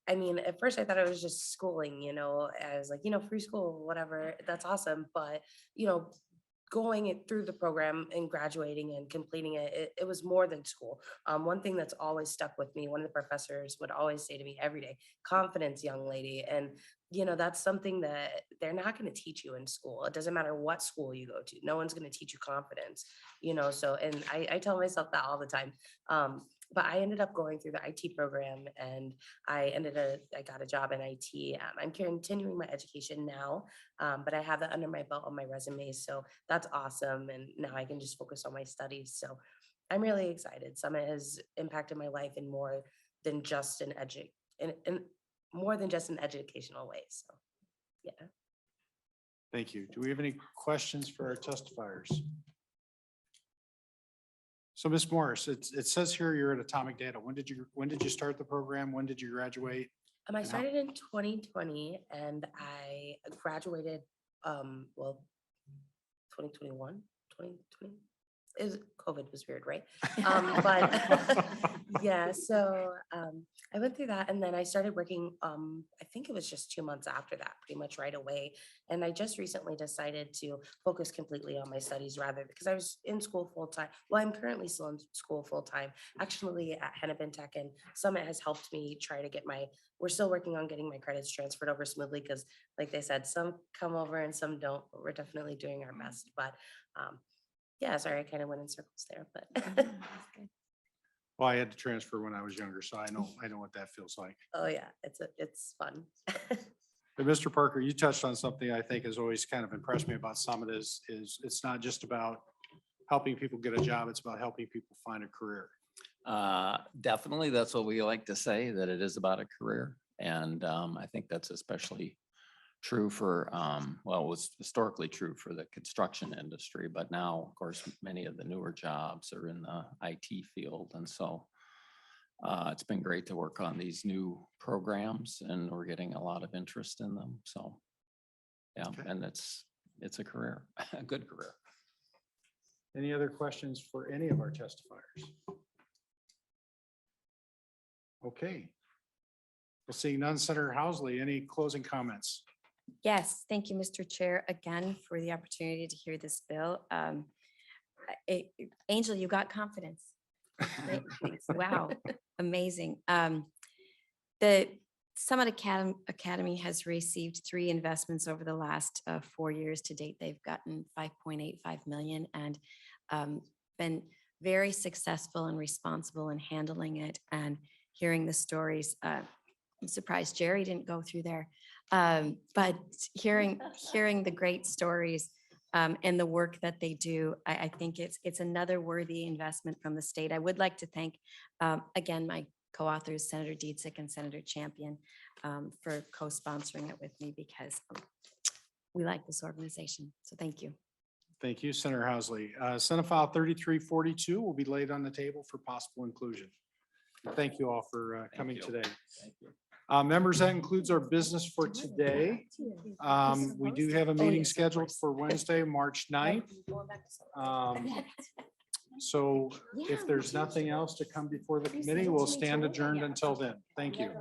S21: I mean, at first I thought it was just schooling, you know, I was like, you know, free school, whatever, that's awesome. But, you know, going it through the program and graduating and completing it, it was more than school. One thing that's always stuck with me, one of the professors would always say to me every day, confidence, young lady. And, you know, that's something that they're not going to teach you in school. It doesn't matter what school you go to. No one's going to teach you confidence, you know, so, and I tell myself that all the time. But I ended up going through the IT program, and I got a job in IT. I'm continuing my education now, but I have that under my belt on my resume. So that's awesome. And now I can just focus on my studies. So I'm really excited. Summit has impacted my life in more than just an educational way. So yeah.
S1: Thank you. Do we have any questions for our testifiers? So Ms. Morris, it says here you're at Atomic Data. When did you start the program? When did you graduate?
S21: I started in 2020, and I graduated, well, 2021, COVID was weird, right? But yeah, so I went through that and then I started working, I think it was just 2 months after that, pretty much right away. And I just recently decided to focus completely on my studies rather because I was in school full time. Well, I'm currently still in school full time, actually at Hennepin Tech, and Summit has helped me try to get we're still working on getting my credits transferred over smoothly because like they said, some come over and some don't, but we're definitely doing our best. But yeah, sorry, I kind of went in circles there, but
S1: Well, I had to transfer when I was younger, so I know what that feels like.
S21: oh yeah, it's fun.
S1: But Mr. Parker, you touched on something I think has always kind of impressed me about Summit is it's not just about helping people get a job, it's about helping people find a career.
S20: Definitely, that's what we like to say, that it is about a career. And I think that's especially true for, well, it was historically true for the construction industry, but now, of course, many of the newer jobs are in the IT field. And so it's been great to work on these new programs and we're getting a lot of interest in them. So, yeah, and it's a career, a good career.
S1: Any other questions for any of our testifiers? Okay. We'll see none. Senator Housley, any closing comments?
S13: Yes, thank you, Mr. Chair, again for the opportunity to hear this bill. Angel, you got confidence. Right? Wow, amazing. The Summit Academy has received 3 investments over the last 4 years. To date, they've gotten 5.85 million and been very successful and responsible in handling it and hearing the stories. I'm surprised Jerry didn't go through there. But hearing the great stories and the work that they do, I think it's another worthy investment from the state. I would like to thank, again, my co-authors, Senator Dziedzic and Senator Champion, for co-sponsoring it with me because we like this organization. So thank you.
S1: Thank you, Senator Housley. Senate File 3342 will be laid on the table for possible inclusion. Thank you all for coming today.
S20: Thank you.
S1: Members, that includes our business for today. We do have a meeting scheduled for Wednesday, March 9th. So if there's nothing else to come before the committee, we'll stand adjourned until then. Thank you.